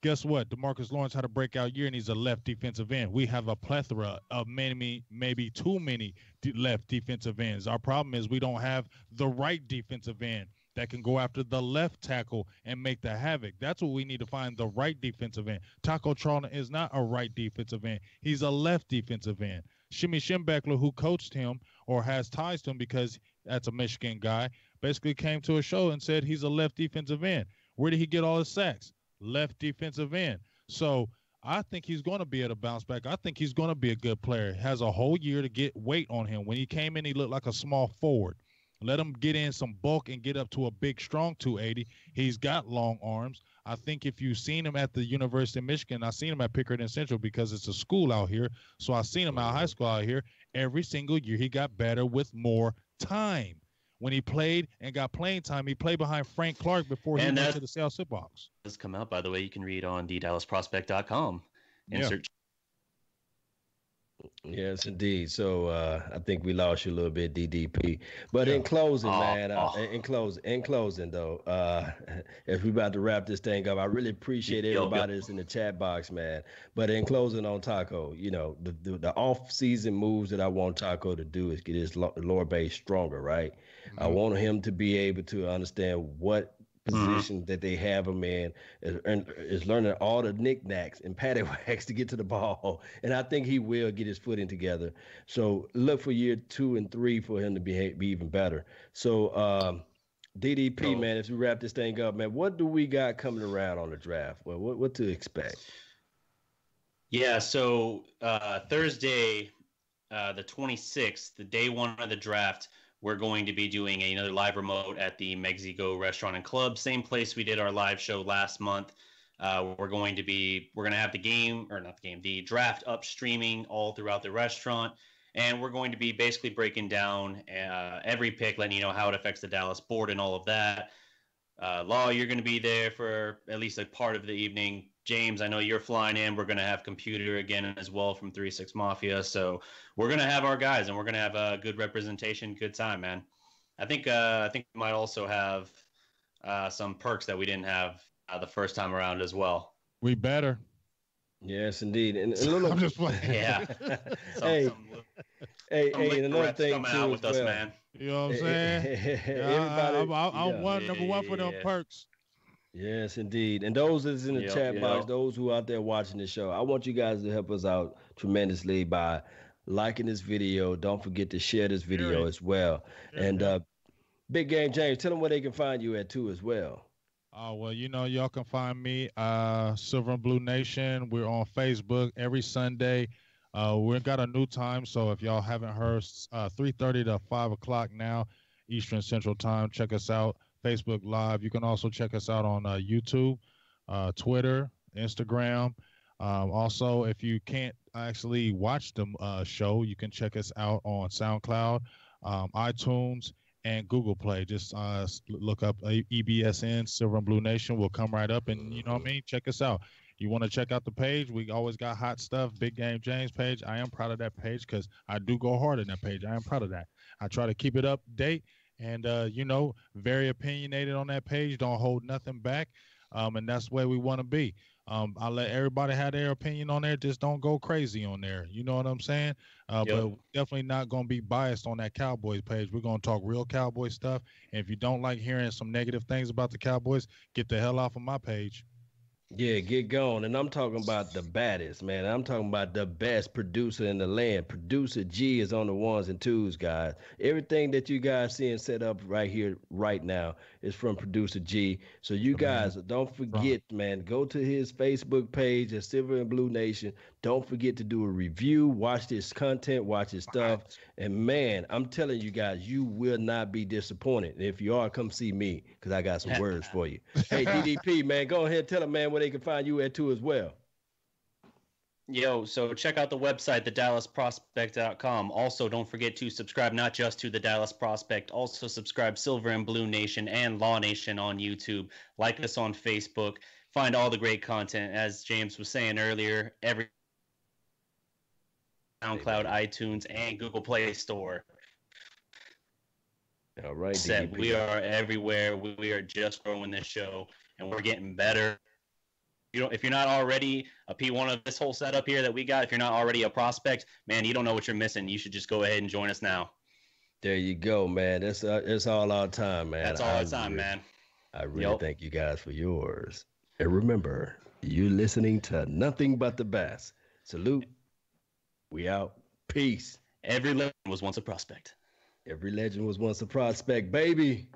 A: guess what? DeMarcus Lawrence had a breakout year, and he's a left defensive end. We have a plethora of maybe too many left defensive ends. Our problem is we don't have the right defensive end that can go after the left tackle and make the havoc. That's what we need to find, the right defensive end. Taco Charlton is not a right defensive end. He's a left defensive end. Shimmy Schembechler, who coached him or has ties to him because that's a Michigan guy, basically came to a show and said he's a left defensive end. Where did he get all his sacks? Left defensive end. So I think he's going to be able to bounce back. I think he's going to be a good player. Has a whole year to get weight on him. When he came in, he looked like a small forward. Let him get in some bulk and get up to a big, strong 280. He's got long arms. I think if you've seen him at the University of Michigan, I've seen him at Pickering Central because it's a school out here. So I've seen him out of high school out here. Every single year he got better with more time. When he played and got playing time, he played behind Frank Clark before he went to the Seattle Seahawks.
D: This come out, by the way, you can read on thedallasprospect.com. Insert.
C: Yes, indeed. So I think we lost you a little bit, DDP. But in closing, man, in closing though, as we about to wrap this thing up, I really appreciate everybody that's in the chat box, man. But in closing on Taco, the off-season moves that I want Taco to do is get his lower base stronger, right? Mm-hmm. I want him to be able to understand what position that they have him in, is learning all the knickknacks and paddywhacks to get to the ball. And I think he will get his footing together. So look for year 2 and 3 for him to be even better. So DDP, man, if we wrap this thing up, man, what do we got coming around on the draft? Well, what to expect?
D: Yeah, so Thursday, the 26th, the day one of the draft, we're going to be doing another live remote at the Mexico Restaurant and Club, same place we did our live show last month. We're going to have the draft up streaming all throughout the restaurant. And we're going to be basically breaking down every pick, letting you know how it affects the Dallas board and all of that. Law, you're going to be there for at least a part of the evening. James, I know you're flying in. We're going to have Computer again as well from 3-6 Mafia. So we're going to have our guys, and we're going to have a good representation, good time, man. I think we might also have some perks that we didn't have the first time around as well.
A: We better.
C: Yes, indeed. And
A: I'm just playing.
D: Yeah.
C: Hey, and another thing too,
D: with us, man.
A: You know what I'm saying? I'm number one for them perks.
C: Yes, indeed. And those that's in the chat box, those who are out there watching the show, I want you guys to help us out tremendously by liking this video. Don't forget to share this video as well. And Big Game James, tell them where they can find you at too as well.
A: Well, y'all can find me, Silver and Blue Nation. We're on Facebook every Sunday. We've got a new time, so if y'all haven't heard, 3:30 to 5 o'clock now, Eastern Central Time. Check us out. Facebook Live. You can also check us out on YouTube, Twitter, Instagram. Also, if you can't actually watch the show, you can check us out on SoundCloud, iTunes, and Google Play. Just look up EBSN, Silver and Blue Nation. We'll come right up, and check us out. You want to check out the page? We always got hot stuff. Big Game James page. I am proud of that page because I do go hard in that page. I am proud of that. I try to keep it up to date. And, very opinionated on that page. Don't hold nothing back. And that's where we want to be. I let everybody have their opinion on there. Just don't go crazy on there. You know what I'm saying? But we're definitely not going to be biased on that Cowboys page. We're going to talk real Cowboy stuff. And if you don't like hearing some negative things about the Cowboys, get the hell off of my page.
C: Yeah, get going. And I'm talking about the baddest, man. I'm talking about the best producer in the land. Producer G is on the ones and twos, guys. Everything that you guys seeing set up right here, right now, is from Producer G. So you guys don't forget, man, go to his Facebook page at Silver and Blue Nation. Don't forget to do a review, watch this content, watch his stuff. And man, I'm telling you guys, you will not be disappointed. And if you are, come see me, because I got some words for you. Hey, DDP, man, go ahead and tell them, man, where they can find you at too as well.
D: Yo, so check out the website, thedallasprospect.com. Also, don't forget to subscribe not just to the Dallas Prospect, also subscribe Silver and Blue Nation and Law Nation on YouTube. Like us on Facebook. Find all the great content. As James was saying earlier, every SoundCloud, iTunes, and Google Play Store.
C: All right,
D: DDP. We are everywhere. We are just growing this show, and we're getting better. If you're not already a P1 of this whole setup here that we got, if you're not already a prospect, man, you don't know what you're missing. You should just go ahead and join us now.
C: There you go, man. That's all our time, man.
D: That's all our time, man.
C: I really thank you guys for yours. And remember, you're listening to nothing but the best. Salute. We out. Peace.
D: Every legend was once a prospect.
C: Every legend was once a prospect, baby.